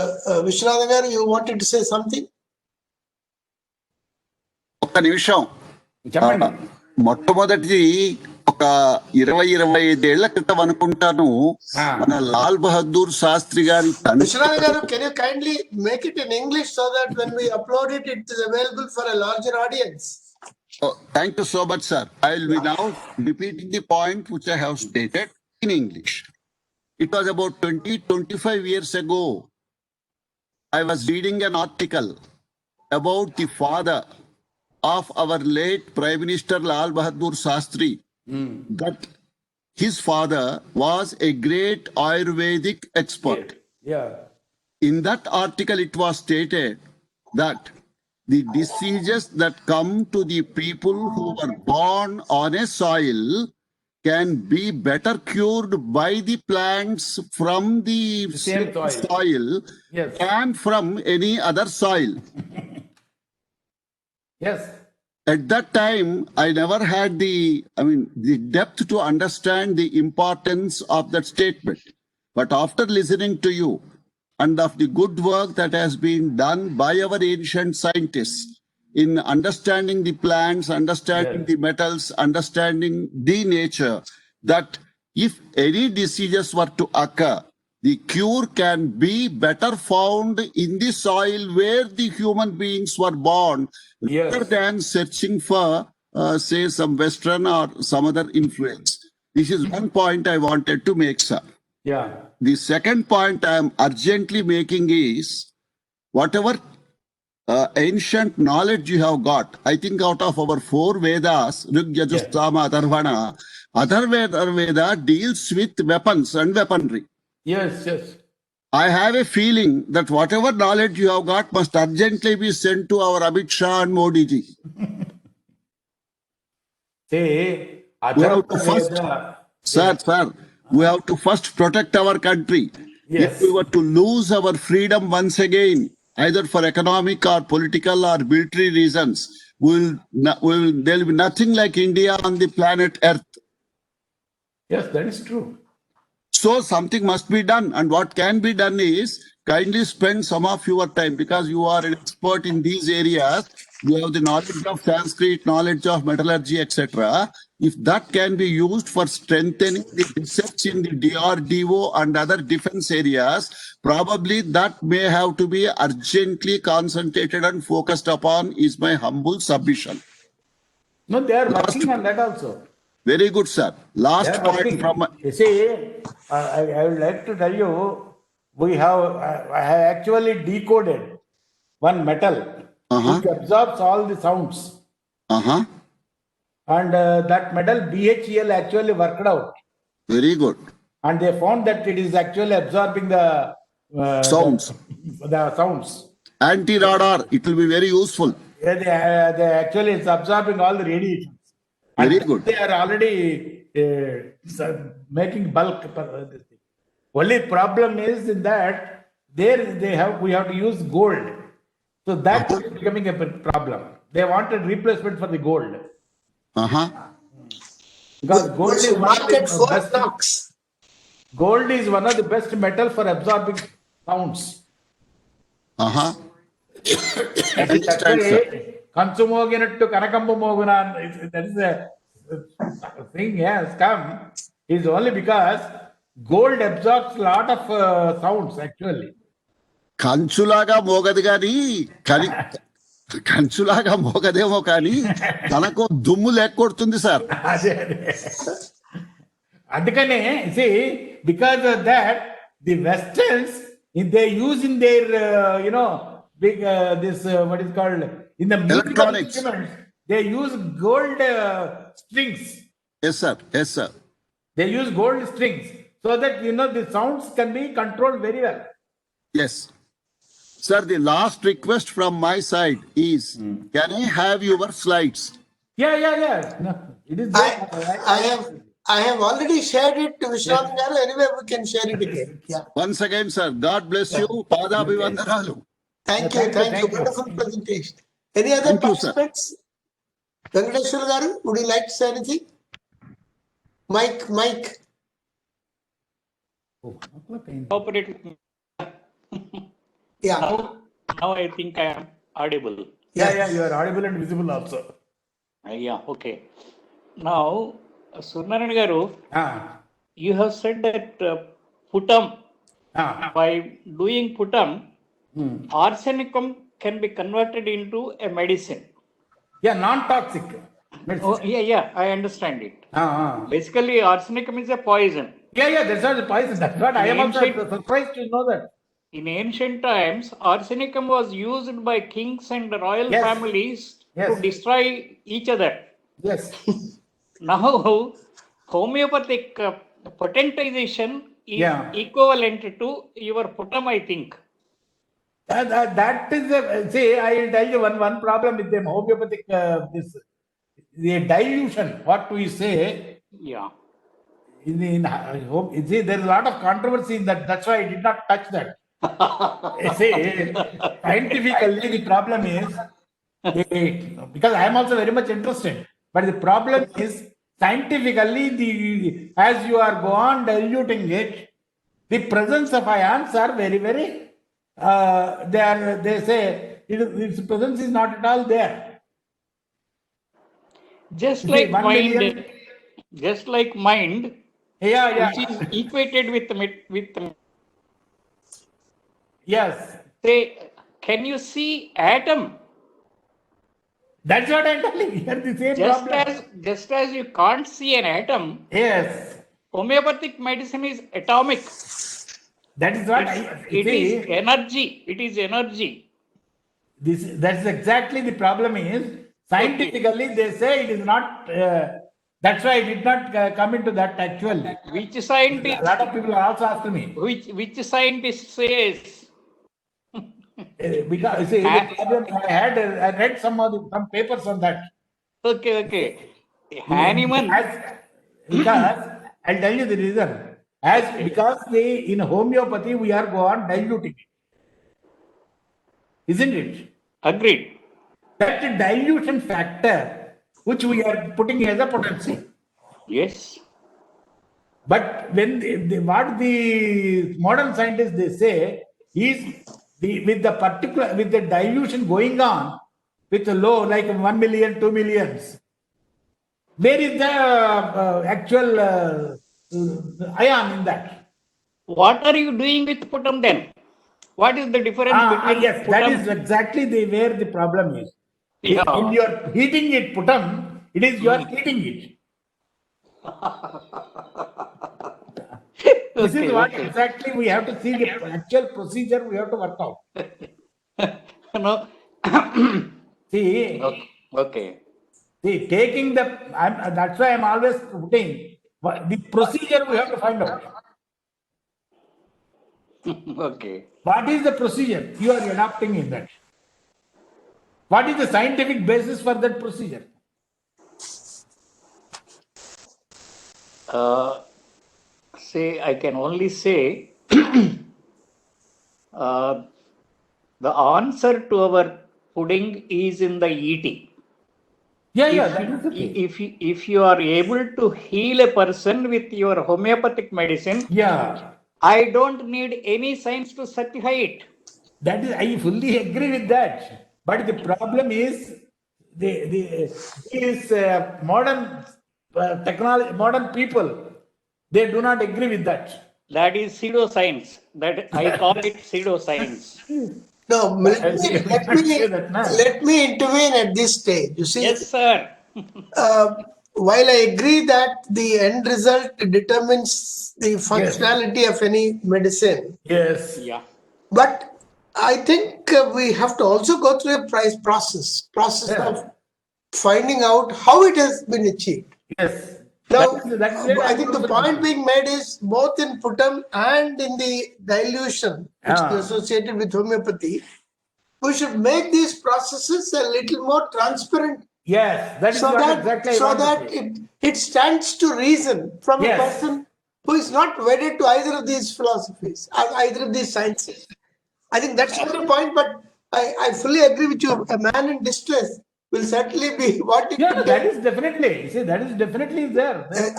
B: Vishwanathan Garu, you wanted to say something?
C: ఒక్క నిమిషం.
A: చెప్పండి.
C: మొట్టమొదటిది ఒక 20-25 క్రితం అనుకుంటాను మన లాల్ బహదూర్ శాస్త్రి గారి
B: Vishwanathan Garu, can you kindly make it in English so that when we upload it, it is available for a larger audience?
C: Thank you so much, sir. I will be now repeating the point which I have stated in English. It was about 20-25 years ago. I was reading an article about the father of our late Prime Minister Lal Bahadur Shastri, that his father was a great Ayurvedic expert.
A: Yeah.
C: In that article, it was stated that the diseases that come to the people who were born on a soil can be better cured by the plants from the
A: same
C: soil
A: Yes.
C: than from any other soil.
A: Yes.
C: At that time, I never had the depth to understand the importance of that statement. But after listening to you and of the good work that has been done by our ancient scientists in understanding the plants, understanding the metals, understanding the nature, that if any diseases were to occur, the cure can be better found in the soil where the human beings were born, rather than searching for, say, some Western or some other influence. This is one point I wanted to make, sir.
A: Yeah.
C: The second point I am urgently making is, whatever ancient knowledge you have got, I think out of our 4 Vedas, Rig, Yajus, Sama, Atharvana, Atharveda deals with weapons and weaponry.
A: Yes, yes.
C: I have a feeling that whatever knowledge you have got must urgently be sent to our Amit Shah and Modi ji.
A: See,
C: We have to first, sir, we have to first protect our country.
A: Yes.
C: If we were to lose our freedom once again, either for economic or political or military reasons, there will be nothing like India on the planet Earth.
A: Yes, that is true.
C: So something must be done. And what can be done is, kindly spend some of your time, because you are an expert in these areas. You have the knowledge of Sanskrit, knowledge of metallurgy, etc. If that can be used for strengthening the research in the DRDO and other defense areas, probably that may have to be urgently concentrated and focused upon, is my humble submission.
A: No, they are working on that also.
C: Very good, sir. Last
A: They are
C: point
A: working.
C: from...
A: You see, I would like to tell you, I have actually decoded one metal which absorbs all the sounds. And that metal BHEL actually worked out.
C: Very good.
A: And they found that it is actually absorbing the
C: Sounds.
A: The sounds.
C: Anti-radar, it will be very useful.
A: Yeah, they actually it's absorbing all the radiations. And
C: Very good.
A: They are already making bulk. Only problem is in that we have to use gold. So that is becoming a problem. They wanted replacement for the gold. Because gold is
B: market for Knox.
A: Gold is one of the best metal for absorbing sounds. Kansumoginattu Kanakambu Moguna, that is the thing has come, is only because gold absorbs a lot of sounds actually.
C: కంచులాగా మోగదు కానీ కని కంచులాగా మోగదేమో కానీ తనకు దుమ్ము లేకొడుతుంది sir.
A: అదే అదే అందుకనే see because of that the westerns they use in their big this what is called in the musical
C: Electronics.
A: instruments they use gold strings.
C: Yes sir.
A: They use gold strings so that the sounds can be controlled very well.
C: Yes sir, the last request from my side is can I have your slides?
A: Yeah. No, it is there.
B: I have already shared it to Vishwanath garu. Anyway, we can share it again. Yeah.
C: Once again sir, God bless you. పాదాభివందనాలు.
B: Thank you.
A: Thank you.
B: Wonderful presentation. Any other
C: Thank you, sir.
B: participants? Venkateshwar garu, would you like to say anything? Mike.
D: Cooperate with me.
B: Yeah.
D: Now I think I am audible.
A: Yeah, you are audible and visible also.
D: Yeah, okay. Now, Suryanarayan garu,
A: Ah,
D: you have said that putam, by doing putam, arsenicum can be converted into a medicine.
A: yeah, non-toxic.
D: Oh, yeah, I understand it.
A: Ah.
D: Basically, arsenicum is a poison.
A: Yeah, that's not the poison. That's what I am also
D: Ancient-
A: surprised to know that.
D: In ancient times, arsenicum was used by kings and royal
A: Yes.
D: families
A: Yes.
D: to destroy each other.
A: Yes.
D: Now, homeopathic potentization is
A: Yeah.
D: equivalent to your putam, I think.
A: That is see, I will tell you one problem with them homeopathic the dilution. What we say
D: Yeah.
A: see, there is a lot of controversy in that. That's why I did not touch that. See, scientifically, the problem is because I am also very much interested. But the problem is scientifically, as you are go on diluting it, the presence of ions are very, very. They say its presence is not at all there.
D: Just
A: See,
D: like
A: 1
D: mind,
A: million-
D: just like mind,
A: Yeah.
D: which is equated with
A: Yes.
D: say, can you see atom?
A: That's what I'm telling you. Here the same problem.
D: Just as you can't see an atom,
A: Yes.
D: homeopathic medicine is atomic.
A: That is what
D: It is energy. It is energy.
A: That's exactly the problem is scientifically they say it is not. That's why I did not come into that actually.
D: Which
A: A
D: scientist?
A: lot of people are also asking me
D: Which scientist says?
A: because see, the problem I read some papers on that.
D: Okay. Hahnemann.
A: Because I'll tell you the reason. Because in homeopathy we are go on diluting it, isn't it?
D: Agreed.
A: That dilution factor which we are putting as a potency.
D: Yes.
A: But when what the modern scientists they say is with the dilution going on with the low like 1 million, 2 millions, where is the actual ion in that?
D: What are you doing with putam then? What is the difference between
A: Yes, that
D: putam?
A: is exactly where the problem is.
D: Yeah.
A: When you are heating it, putam, it is you are heating it. This is what exactly we have to see the actual procedure we have to work out.
D: No.
A: See,
D: Okay.
A: see, taking that's why I'm always putting the procedure we have to find out.
D: Okay.
A: What is the procedure you are adopting in that? What is the scientific basis for that procedure?
D: I can only say the answer to our pudding is in the eating.
A: Yeah, that is okay.
D: If you are able to heal a person with your homeopathic medicine,
A: Yeah,
D: I don't need any science to certify it.
A: that is, I fully agree with that. But the problem is these modern technology, modern people, they do not agree with that.
D: That is pseudoscience. That I call it pseudoscience.
B: No, let me intervene at this stage. You see,
D: Yes, sir.
B: while I agree that the end result determines the functionality of any medicine,
A: Yes.
D: Yeah.
B: but I think we have to also go through a process
A: Yeah.
B: of finding out how it has been achieved.
A: Yes.
B: Now,
A: That's where
B: I think the
A: also
B: point
A: concerned.
B: being made is both in Putam and in the dilution, which
A: Ah.
B: is associated with homeopathy, we should make these processes a little more transparent
A: Yes, that is
B: so
A: what
B: that,
A: exactly I
B: so
A: want to
B: that
A: say.
B: it stands to reason from a
A: Yes.
B: person who is not wedded to either of these philosophies, either of these sciences. I think that's the point, but I fully agree with you. A man in distress will certainly be wanting
A: Yeah,
B: to
A: no,
B: get
A: that is definitely, see, that is definitely there.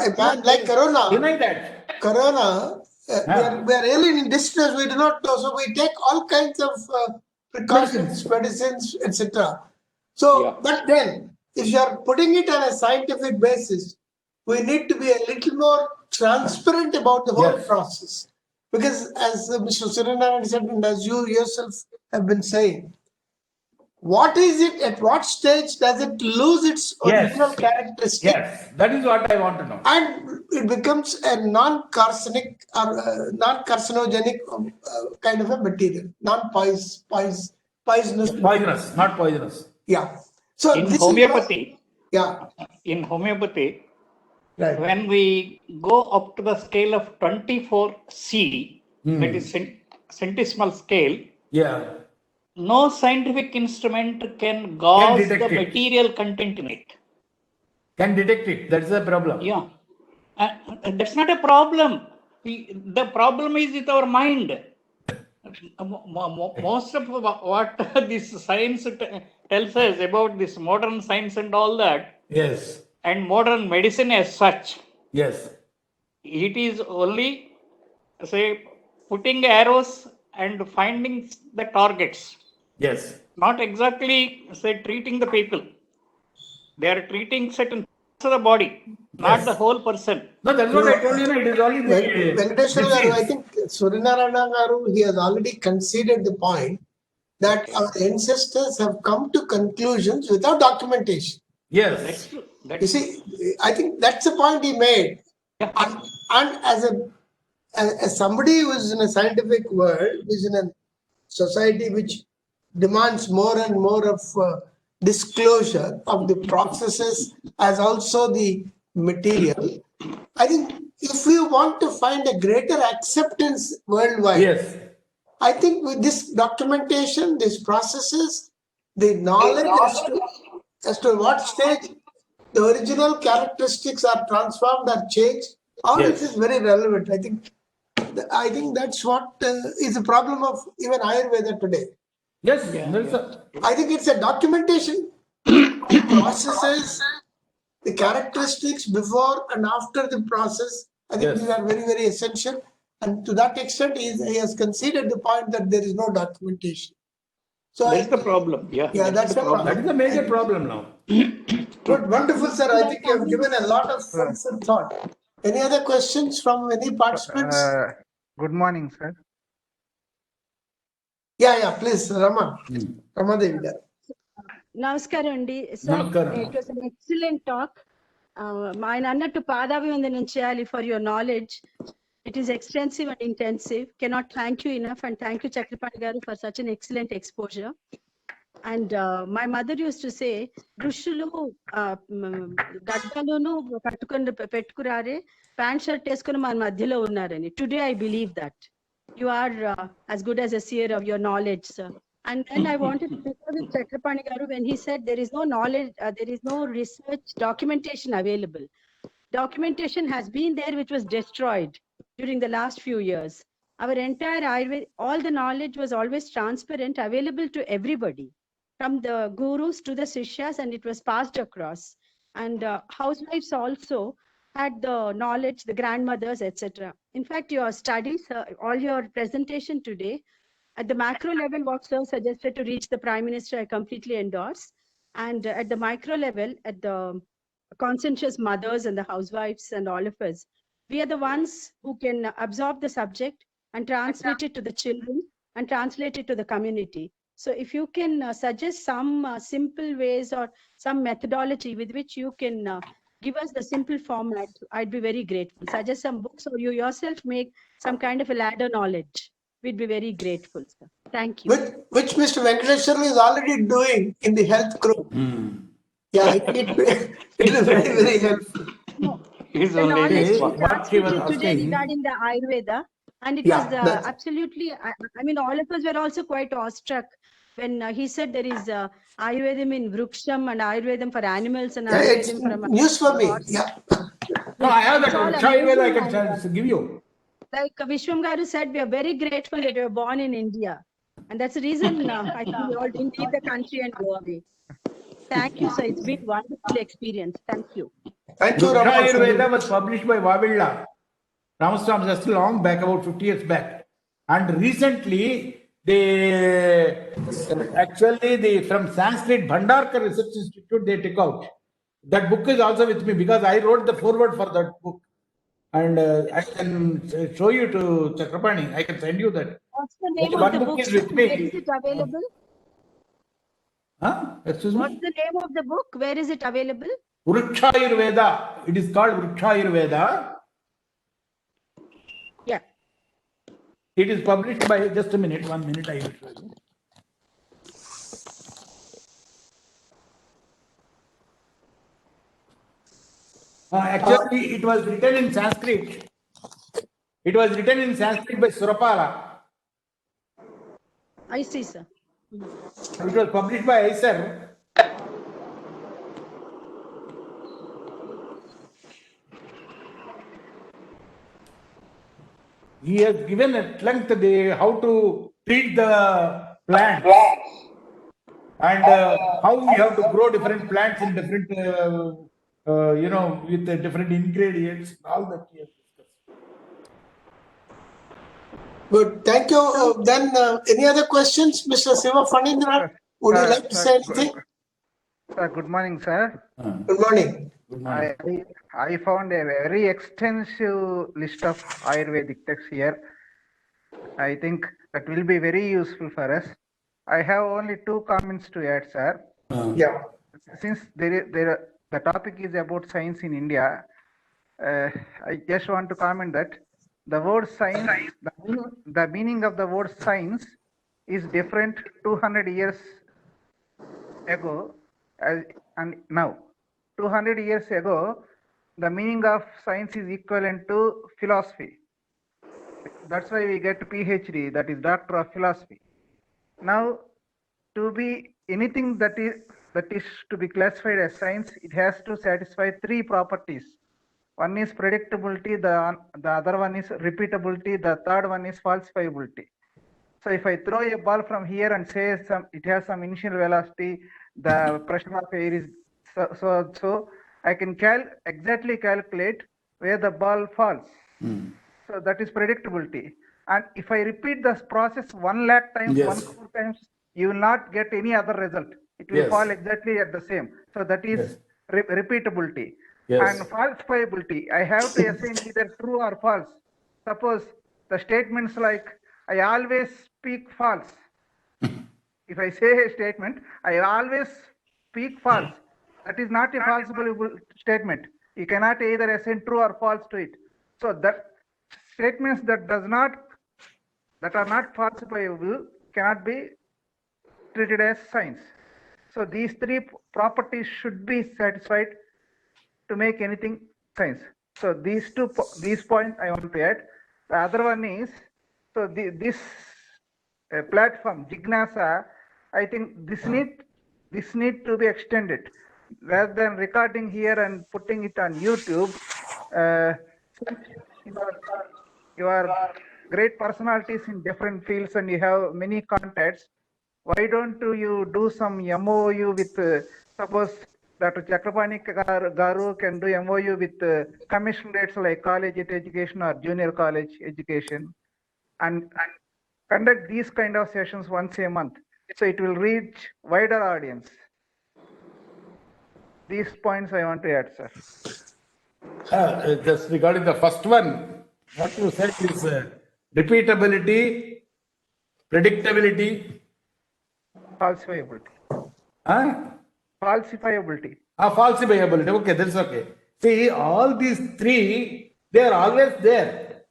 B: a man like Corona.
A: Deny that.
B: Corona, we are really in distress. We do not know, so we take all kinds of precautions, medicines, etc. So,
D: Yeah.
B: but then, if you are putting it on a scientific basis, we need to be a little more transparent about the whole
A: Yes.
B: process. Because, as Mr. Suryanarayan said, and as you yourself have been saying, what is it? At what stage does it lose its original characteristic?
A: Yes, that is what I want to know.
B: And it becomes a non-carcinic or non-carcinogenic kind of a material, non-poisonous.
A: Poisonous, not poisonous.
B: Yeah. So
D: In
B: this
D: homeopathy,
B: is right.
D: when we go up to the scale of 24C, that is centesimal scale,
A: Yeah.
D: no scientific instrument can gauge
A: detect
D: the
A: it.
D: material content in it.
A: Can detect it. That's the problem.
D: Yeah. That's not a problem. The problem is with our mind. Most of what this science tells us about this modern science and all that,
A: Yes.
D: and modern medicine as such,
A: Yes.
D: it is only, say, putting arrows and finding the targets,
A: Yes.
D: not exactly, say, treating the people. They are treating certain parts of the body, not the whole person.
A: No, that's what I told you. No, it is only
B: Venkateshwar Garu, I think Suryanarayan Garu, he has already conceded the point that our ancestors have come to conclusions without documentation.
A: Yes.
D: That's true.
B: You see, I think that's the point he made.
D: Yeah.
B: And as somebody who is in a scientific world, who is in a society which demands more and more of disclosure of the processes as also the material, I think if we want to find a greater acceptance worldwide,
A: Yes.
B: I think with this documentation, these processes, the knowledge as to what stage the original characteristics are transformed or changed, all
A: Yes.
B: this is very relevant. I think that's what is the problem of even Ayurveda today.
A: Yes.
D: Yeah,
A: There is
B: I think it's a documentation, the processes, the characteristics before and after the process. I think
A: Yes.
B: these are very, very essential. And to that extent, he has conceded the point that there is no documentation. So
D: That's the problem. Yeah.
B: that's the problem.
A: That is the major problem now.
B: Good, wonderful, sir. I think you have given a lot of food for thought. Any other questions from any participants?
E: Good morning, sir.
B: Yeah, please, Ramadevi garu.
F: నమస్కారం అండి sir
A: Namaskaram.
F: It was an excellent talk ఆయన అన్నట్టు పాదాభివందనం చేయాలి for your knowledge it is extensive and intensive cannot thank you enough and thank you Chakrapani garu for such an excellent exposure and my mother uses to say ఋషులు గడ్డలోను పెట్టుకురారే pant shirt వేసుకుని మన మధ్యలో ఉన్నారని today I believe that you are as good as a seer of your knowledge, sir. And then I wanted to pick up with Chakrapani Garu when he said there is no knowledge, there is no research documentation available. Documentation has been there which was destroyed during the last few years. Our entire Ayurveda, all the knowledge was always transparent, available to everybody, from the gurus to the sishyas, and it was passed across. And housewives also had the knowledge, the grandmothers, etc. In fact, your studies, all your presentation today, at the macro level, what sir suggested to reach the Prime Minister, I completely endorse. And at the micro level, at the conscientious mothers and the housewives and all of us, we are the ones who can absorb the subject and translate it to the children and translate it to the community. So if you can suggest some simple ways or some methodology with which you can give us the simple format, I'd be very grateful. Suggest some books or you yourself make some kind of a ladder knowledge. We'd be very grateful, sir. Thank you.
B: Which Mr. Venkateshwar is already doing in the health group. Yeah, I think it is very, very helpful.
F: No,
D: He's
F: the
D: only
F: knowledge
D: this
F: we
D: one.
A: What he was
F: transmitted today
A: asking-
F: regarding the Ayurveda, and it
B: Yeah,
F: was
B: that's-
F: absolutely, I mean, all of us were also quite awestruck when he said there is Ayurvedam in Vruksham and Ayurvedam for animals and
B: Yeah, it's
F: Ayurvedam for
B: news for me.
F: horse.
B: Yeah.
A: No, I have that
F: It's all
A: Vriksha Ayurveda I
F: amazing
A: can
F: and,
A: give you.
F: like Vishwam Garu said, we are very grateful that we were born in India. And that's the reason I think we all didn't leave the country and go away. Thank you, sir. It's been a wonderful experience. Thank you.
B: Thank you,
A: Vriksha
B: Rama.
A: Ayurveda was published by Vavilla, Ramaswamy Shastri, long back, about 50 years back. And recently, from Sanskrit Bhandarkar Research Institute, they took out. That book is also with me because I wrote the foreword for that book. And I can show you to Chakrapani. I can send you that.
F: What's the name
A: One
F: of the
A: book
F: book?
A: is with me.
F: Where is it available?
A: Huh? Excuse
F: What's
A: me?
F: the name of the book? Where is it available?
A: Vriksha Ayurveda. It is called Vriksha Ayurveda.
F: Yeah.
A: It is published by, just a minute, 1 minute, I will show you. Actually, it was written in Sanskrit. It was written in Sanskrit by Surapala.
F: I see, sir.
A: It was published by Acer. He has given at length how to treat the plants and how we have to grow different plants in different, with the different ingredients, all that he has discussed.
B: Good. Thank you. Then any other questions, Mr. Siva Fanindra? Would you like to say anything?
E: Sir, good morning, sir.
B: Good morning.
A: Good morning.
E: I found a very extensive list of Ayurvedic texts here. I think that will be very useful for us. I have only 2 comments to add, sir.
B: Yeah.
E: Since the topic is about science in India, I just want to comment that the word science, the meaning of the word science is different 200 years ago and now. 200 years ago, the meaning of science is equivalent to philosophy. That's why we get PhD, that is Doctor of Philosophy. Now, to be anything that is to be classified as science, it has to satisfy 3 properties. One is predictability, the other one is repeatability, the third one is falsifiability. So if I throw a ball from here and say it has some initial velocity, the pressure of air is so I can exactly calculate where the ball falls. So that is predictability. And if I repeat this process 1 lakh times,
A: Yes.
E: 1 crore times, you will not get any other result. It will
A: Yes.
E: fall exactly at the same. So that is
A: Yes.
E: repeatability.
A: Yes.
E: And falsifiability, I have to assign either true or false. Suppose the statements like, I always speak false. If I say a statement, I always speak false, that is not a falsifiable statement. You cannot either assign true or false to it. So that statements that are not falsifiable cannot be treated as science. So these 3 properties should be satisfied to make anything science. So these points I want to add. The other one is, so this platform Jignasa, I think this need to be extended rather than recording here and putting it on YouTube. You are great personalities in different fields and you have many contacts. Why don't you do some MOU with, suppose Dr. Chakrapani Garu can do MOU with commissionerates like college education or junior college education and conduct these kind of sessions once a month. So it will reach wider audience. These points I want to add, sir.
A: Just regarding the first one, what you said is repeatability, predictability,
E: Falsifiability.
A: huh?
E: Falsifiability.
A: Falsifiability. Okay, that's okay. See, all these three, they are always there.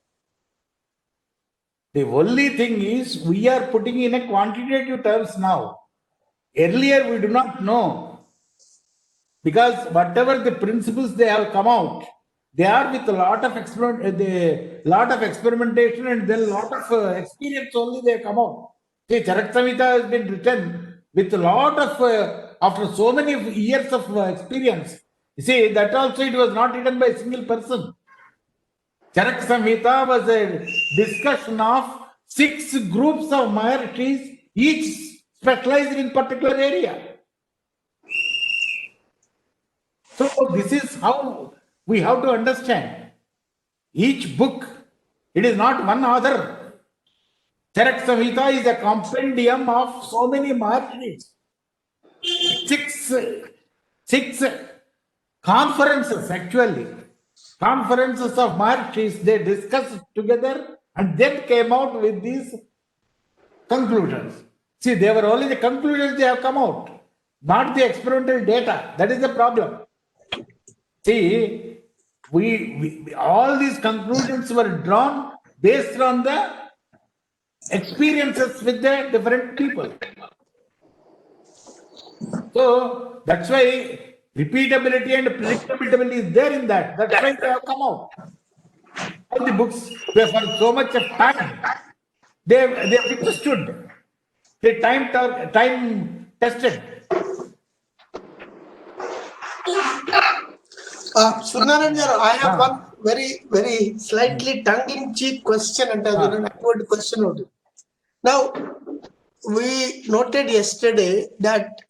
A: The only thing is we are putting in a quantitative terms now. Earlier, we do not know, because whatever the principles they have come out, they are with a lot of experimentation and then a lot of experience only they come out. See, Charak Samhita has been written with a lot of after so many years of experience. You see, that also it was not written by a single person. Charak Samhita was a discussion of 6 groups of minorities, each specialized in particular area. So this is how we have to understand. Each book, it is not one author. Charak Samhita is a compendium of so many minorities. Six conferences actually. Conferences of minorities, they discussed together and then came out with these conclusions. See, they were only the conclusions they have come out, not the experimental data. That is the problem. See, we all these conclusions were drawn based on the experiences with the different people. So that's why repeatability and predictability is there in that. That's why they have come out. All the books, they for so much of time, they have withstood. They time tested.
B: Suryanarayan, I have one very slightly tongue-in-cheek question and an awkward question on it. Now, we noted yesterday that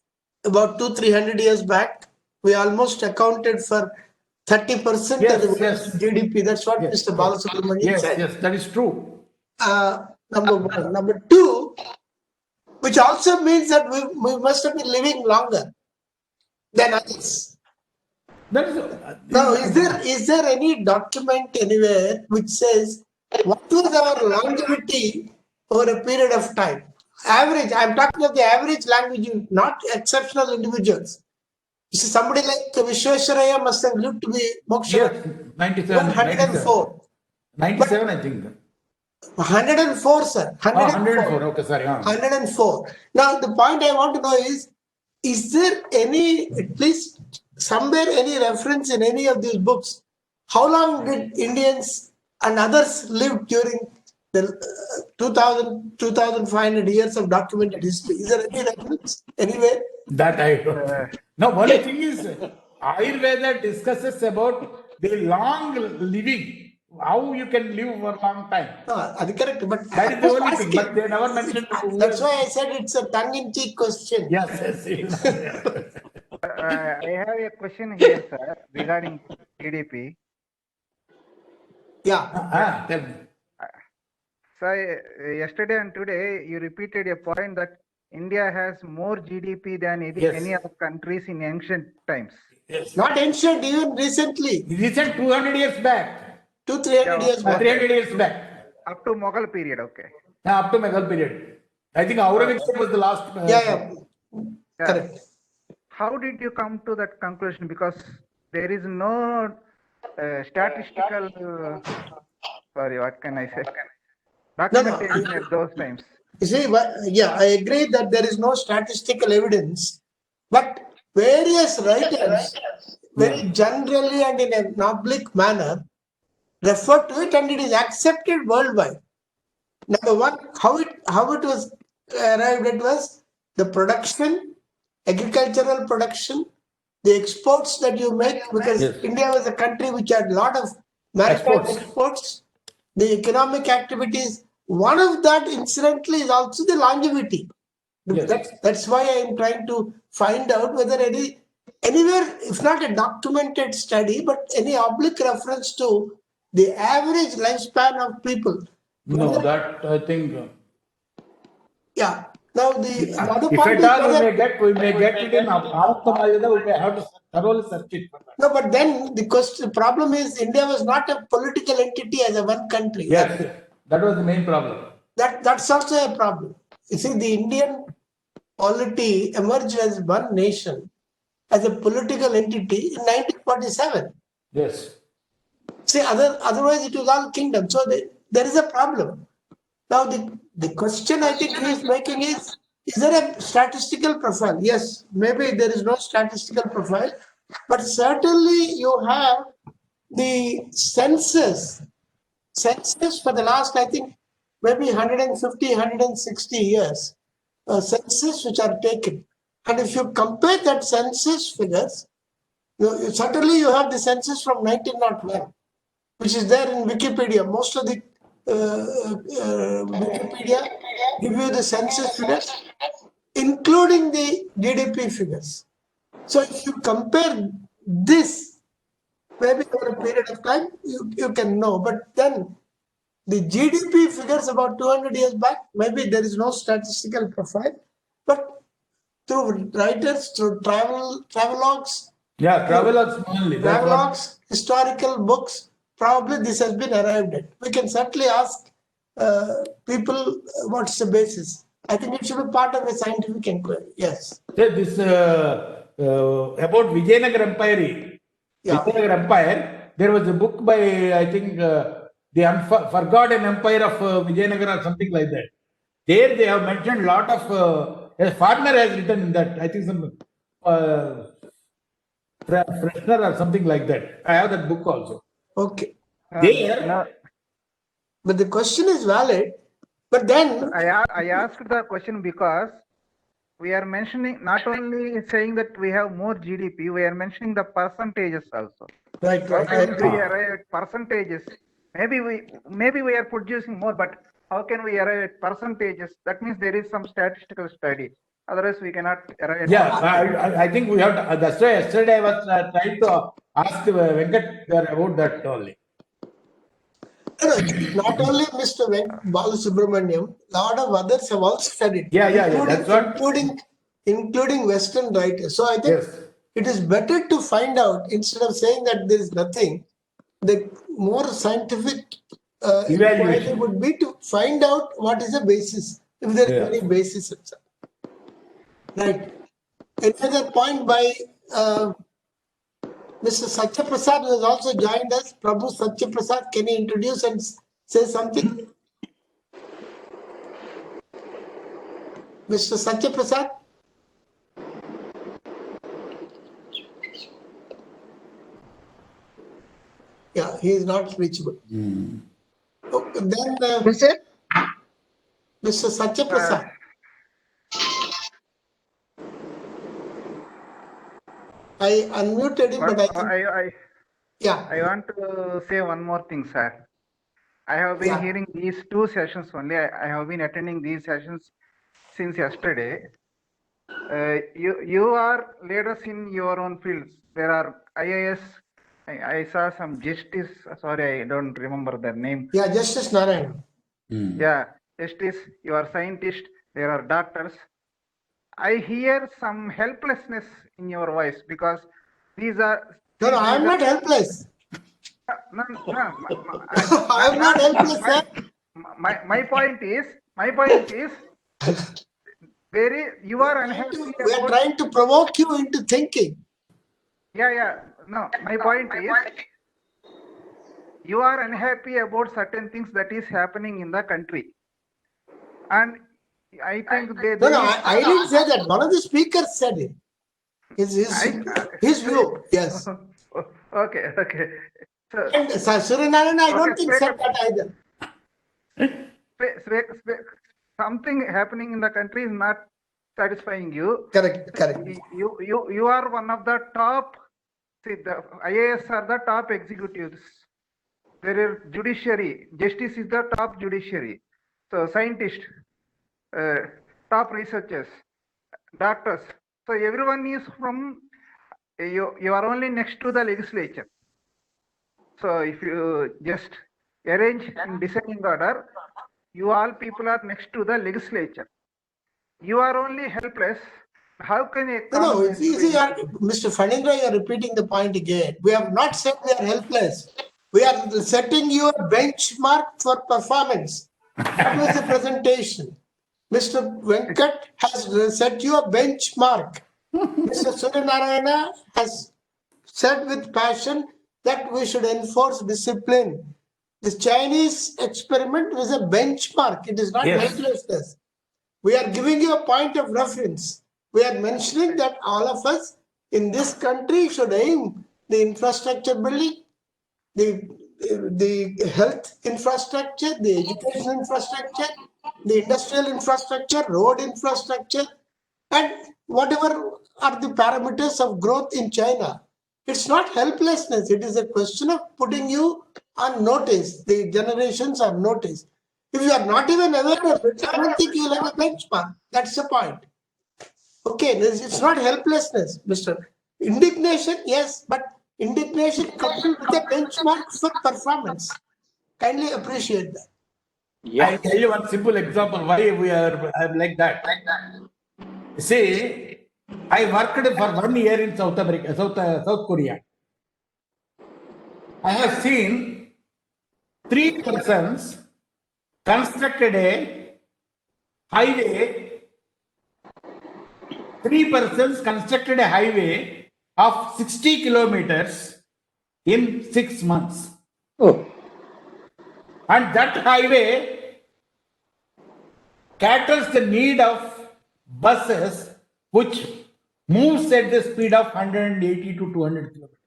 B: about 200-300 years back, we almost accounted for 30% of the
A: Yes.
B: GDP. That's what Mr. Balasubramanian said.
A: Yes, that is true.
B: Number one. Number two, which also means that we must have been living longer than others.
A: That is,
B: Now, is there any document anywhere which says what was our longevity over a period of time? Average, I'm talking of the average language, not exceptional individuals. You see, somebody like Vishwesvaraya must have lived to be
A: yes,
B: Moksha
A: 97,
B: 104.
A: 97, I think.
B: 104, sir.
A: 104, okay, sorry.
B: 104. Now, the point I want to know is there any, at least somewhere, any reference in any of these books? How long did Indians and others live during the 2,500 years of documented history? Is there any reference anywhere?
A: That I don't know. No, only thing is, Ayurveda discusses about the long living, how you can live for a long time.
B: That's correct, but
A: That is the only thing, but they never mentioned.
B: that's why I said it's a tongue-in-cheek question.
A: Yes.
E: I have a question here, sir, regarding GDP.
B: Yeah.
A: Tell me.
E: So yesterday and today, you repeated a point that India has more GDP than any other countries in ancient times.
A: Yes.
B: Not ancient, even recently.
A: Recent 200 years back.
B: 200-300 years back.
A: 300 years back.
E: Up to Mughal period, okay.
A: Up to Mughal period. I think Aurangzeb was the last.
B: Yeah. Correct.
E: How did you come to that conclusion? Because there is no statistical, sorry, what can I say? Documentation at those times.
B: You see, I agree that there is no statistical evidence, but various writers very generally and in an oblique manner refer to it, and it is accepted worldwide. Number one, how it was arrived at was the production, agricultural production, the exports that you make, because India was a country which had a lot of maritime exports, the economic activities. One of that, incidentally, is also the longevity. That's why I am trying to find out whether anywhere, if not a documented study, but any oblique reference to the average lifespan of people.
A: No, that I think.
B: Yeah. Now the other
A: If
B: point
A: at
B: is
A: all
B: whether-
A: we may get it in Bharatamaryada, we may have to thoroughly search it for that.
B: no, but then the question, problem is India was not a political entity as a one country.
A: Yes, that was the main problem.
B: That's also a problem. You see, the Indian polity emerged as one nation, as a political entity in 1947.
A: Yes.
B: See, otherwise it was all kingdom. So there is a problem. Now the question I think he is making is there a statistical profile? Yes, maybe there is no statistical profile, but certainly you have the census. Census for the last, I think, maybe 150, 160 years, census which are taken. And if you compare that census figures, certainly you have the census from 1901, which is there in Wikipedia. Most of the Wikipedia give you the census figures, including the GDP figures. So if you compare this, maybe over a period of time, you can know. But then the GDP figures about 200 years back, maybe there is no statistical profile, but through writers, through travelogues,
A: Yeah, travelers only. That's what.
B: travelogues, historical books, probably this has been arrived at. We can certainly ask people what's the basis. I think it should be part of a scientific inquiry. Yes.
A: Say this about Vijayanagar Empire.
B: Yeah.
A: Vijayanagar Empire. There was a book by I think the Forgotten Empire of Vijayanagar or something like that. There they have mentioned a lot of. A farmer has written in that. I think some Fresher or something like that. I have that book also.
B: Okay.
A: There.
E: No,
B: But the question is valid. But then
E: I asked the question because we are mentioning not only saying that we have more GDP, we are mentioning the percentages also.
B: right.
E: How can we arrive at percentages? Maybe we are producing more, but how can we arrive at percentages? That means there is some statistical study. Otherwise, we cannot arrive at.
A: Yeah, I think we have to, that's why yesterday I was trying to ask Venkat about that only.
B: Not only Mr. Balasubramaniam, lot of others have also studied.
A: Yeah, that's what.
B: Including Western writers. So I think
A: Yes.
B: it is better to find out instead of saying that there is nothing. The more scientific inquiry
A: Evaluation.
B: would be to find out what is the basis, if there is
A: Yeah.
B: any basis. Right. Another point by Mr. Satya Prasad, who has also joined us. Prabhu Satya Prasad, can you introduce and say something? Mr. Satya Prasad? Yeah, he is not reachable. Okay, then Mr. Satya Prasad. I unmuted him, but I think, yeah.
E: I want to say one more thing, sir. I have been
B: Yeah.
E: hearing these two sessions only. I have been attending these sessions since yesterday. You are leaders in your own fields. There are IAS. I saw some justice. Sorry, I don't remember their name.
B: Yeah, Justice Narayan.
E: Yeah, justice. You are scientist. There are doctors. I hear some helplessness in your voice because these are.
B: No, I am not helpless.
E: No.
B: I am not helpless, sir.
E: My point is you are unhappy
B: We are
E: about,
B: trying to provoke you into thinking.
E: yeah. No, my point is you are unhappy about certain things that is happening in the country. And I think
B: No, I didn't say that. One of the speakers said it. His view, yes.
E: Okay. So
B: And Suryanarayan, I don't
E: Okay,
B: think said that either.
E: something happening in the country is not satisfying you.
B: Correct.
E: You are one of the top. See, the IAS are the top executives. There is judiciary. Justice is the top judiciary. So scientists, top researchers, doctors. So everyone is from. You are only next to the legislature. So if you just arrange in descending order, you all people are next to the legislature. You are only helpless. How can you
B: No,
E: economy?
B: Mr. Fanindra, you are repeating the point again. We have not said we are helpless. We are setting you a benchmark for performance. That was the presentation. Mr. Venkat has set you a benchmark. Mr. Suryanarayana has said with passion that we should enforce discipline. The Chinese experiment was a benchmark. It is not
A: Yes.
B: helplessness. We are giving you a point of reference. We are mentioning that all of us in this country should aim the infrastructure building, the health infrastructure, the education infrastructure, the industrial infrastructure, road infrastructure, and whatever are the parameters of growth in China. It's not helplessness. It is a question of putting you on notice. The generations on notice. If you are not even aware of it, I don't think you'll have a benchmark. That's the point. Okay, it's not helplessness, Mr. Indignation, yes, but indignation coupled with a benchmark for performance. Kindly appreciate that.
A: I'll tell you one simple example why we are like that. See, I worked for 1 year in South Korea. I have seen 3 persons constructed a highway. 3 persons constructed a highway of 60 kilometers in 6 months.
D: Oh,
A: And that highway caters the need of buses which moves at the speed of 180 to 200 kilometers.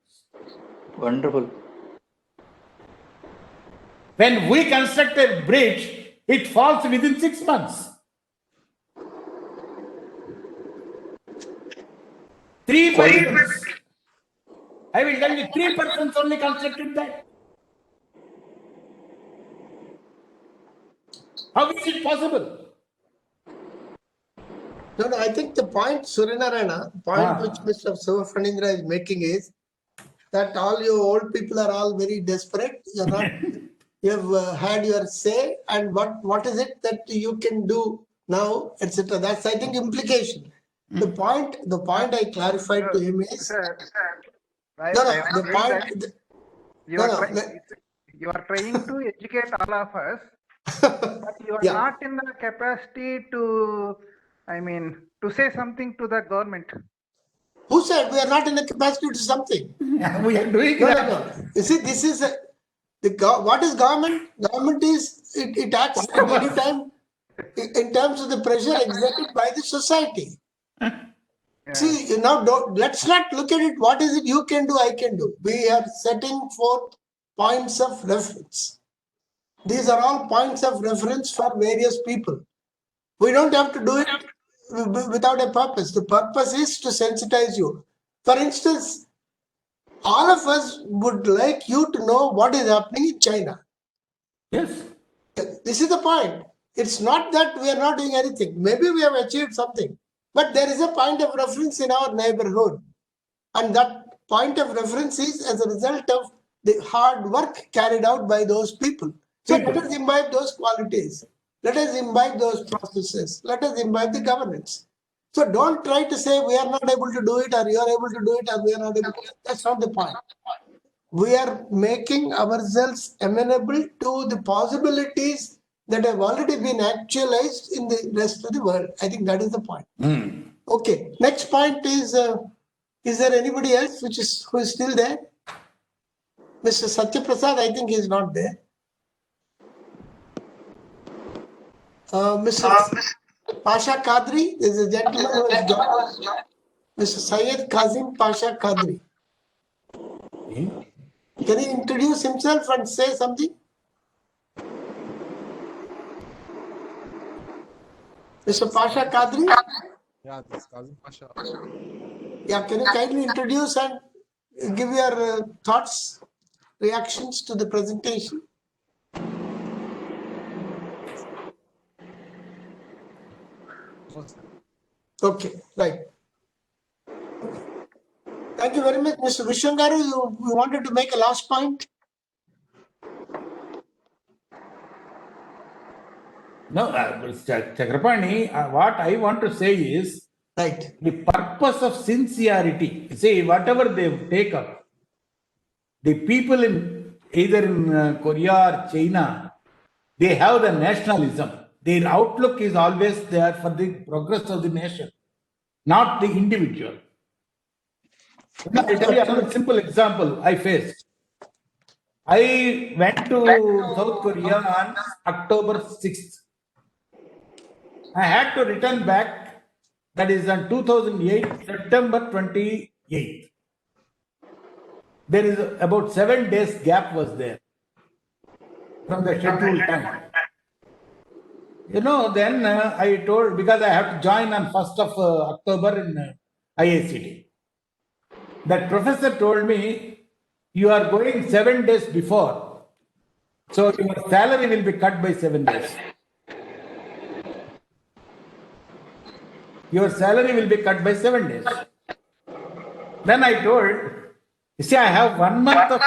D: wonderful.
A: When we construct a bridge, it falls within 6 months. 3 persons. I will tell you, 3 persons only constructed that. How is it possible?
B: No, I think the point, Suryanarayana, which Mr. Sivafanindra is making is that all you old people are all very desperate. You're not, you have had your say, and what is it that you can do now, etc. That's, I think, implication. The point I clarified to him is the point.
E: You are trying to educate all of us, but you are not in the capacity to, to say something to the government.
B: Who said we are not in the capacity to do something?
A: We are doing that.
B: No. You see, this is what is government? Government is it acts at any time in terms of the pressure exerted by the society. See, now let's not look at it. What is it you can do, I can do? We are setting forth points of reference. These are all points of reference for various people. We don't have to do it without a purpose. The purpose is to sensitize you. For instance, all of us would like you to know what is happening in China.
A: Yes.
B: This is the point. It's not that we are not doing anything. Maybe we have achieved something. But there is a point of reference in our neighborhood. And that point of reference is as a result of the hard work carried out by those people. So let us imbibe those qualities. Let us imbibe those processes. Let us imbibe the governance. So don't try to say we are not able to do it, or you are able to do it, or we are not able to do it. That's not the point. We are making ourselves amenable to the possibilities that have already been actualized in the rest of the world. I think that is the point. Okay. Next point is there anybody else who is still there? Mr. Satya Prasad, I think he is not there. Mr. Pasha Kadri, there is a gentleman who has joined. Mr. Syed Kazim Pasha Kadri. Can he introduce himself and say something? Mr. Pasha Kadri?
G: Yeah, this is Kazim Pasha.
B: Yeah, can you kindly introduce and give your thoughts, reactions to the presentation? Okay, right. Thank you very much. Mr. Vishwangaru, you wanted to make a last point?
A: No, Chakrapani, what I want to say is
B: Right.
A: the purpose of sincerity. See, whatever they take up, the people in either in Korea or China, they have the nationalism. Their outlook is always there for the progress of the nation, not the individual. Now, I'll tell you another simple example I faced. I went to South Korea on October 6th. I had to return back, that is on 2008, September 28th. There is about 7 days gap was there from the scheduled time. You know, then I told, because I have to join on 1st of October in IACD. That professor told me, you are going 7 days before, so your salary will be cut by 7 days. Your salary will be cut by 7 days. Then I told, you see, I have 1 month of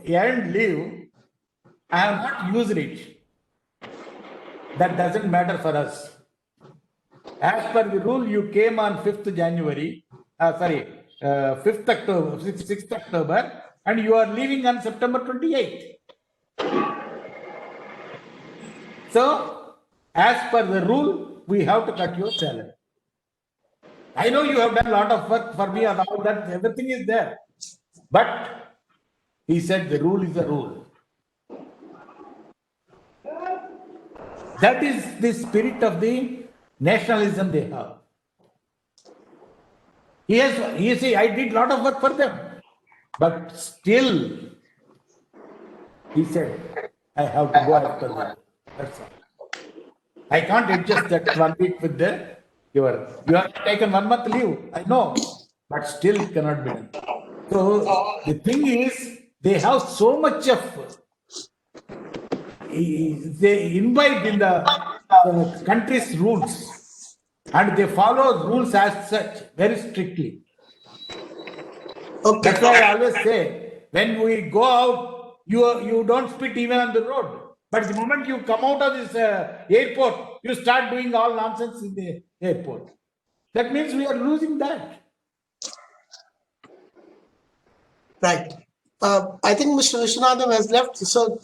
A: earned leave. I have not used it. That doesn't matter for us. As per the rule, you came on 5th January, 5th October, 6th October, and you are leaving on September 28th. So, as per the rule, we have to cut your salary. I know you have done a lot of work for me and all that, everything is there. But he said the rule is a rule. That is the spirit of the nationalism they have. He said, I did a lot of work for them. But still, he said, I have to go after them. That's all. I can't adjust that 1 week with you have taken 1 month leave, I know, but still it cannot be done. So the thing is, they have so much of, they invite in the country's rules, and they follow rules as such very strictly.
B: Okay.
A: That's why I always say, when we go out, you don't spit even on the road. But the moment you come out of this airport, you start doing all nonsense in the airport. That means we are losing that.
B: Right. I think Mr. Vishwanathan has left. So,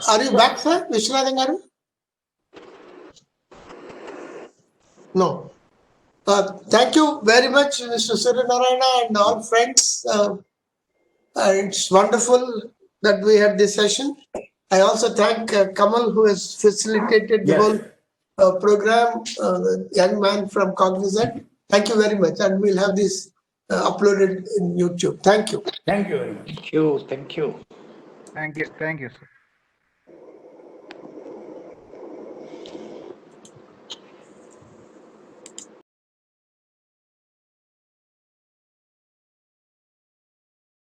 B: are you back, sir? Vishwanathan garu? No. Thank you very much, Mr. Suryanarayana and all friends. It's wonderful that we had this session. I also thank Kamal, who has facilitated the whole program, the young man from Cognizant. Thank you very much. And we'll have this uploaded in YouTube. Thank you.
A: Thank you very much.
D: Thank you. Thank you.
E: Thank you, sir.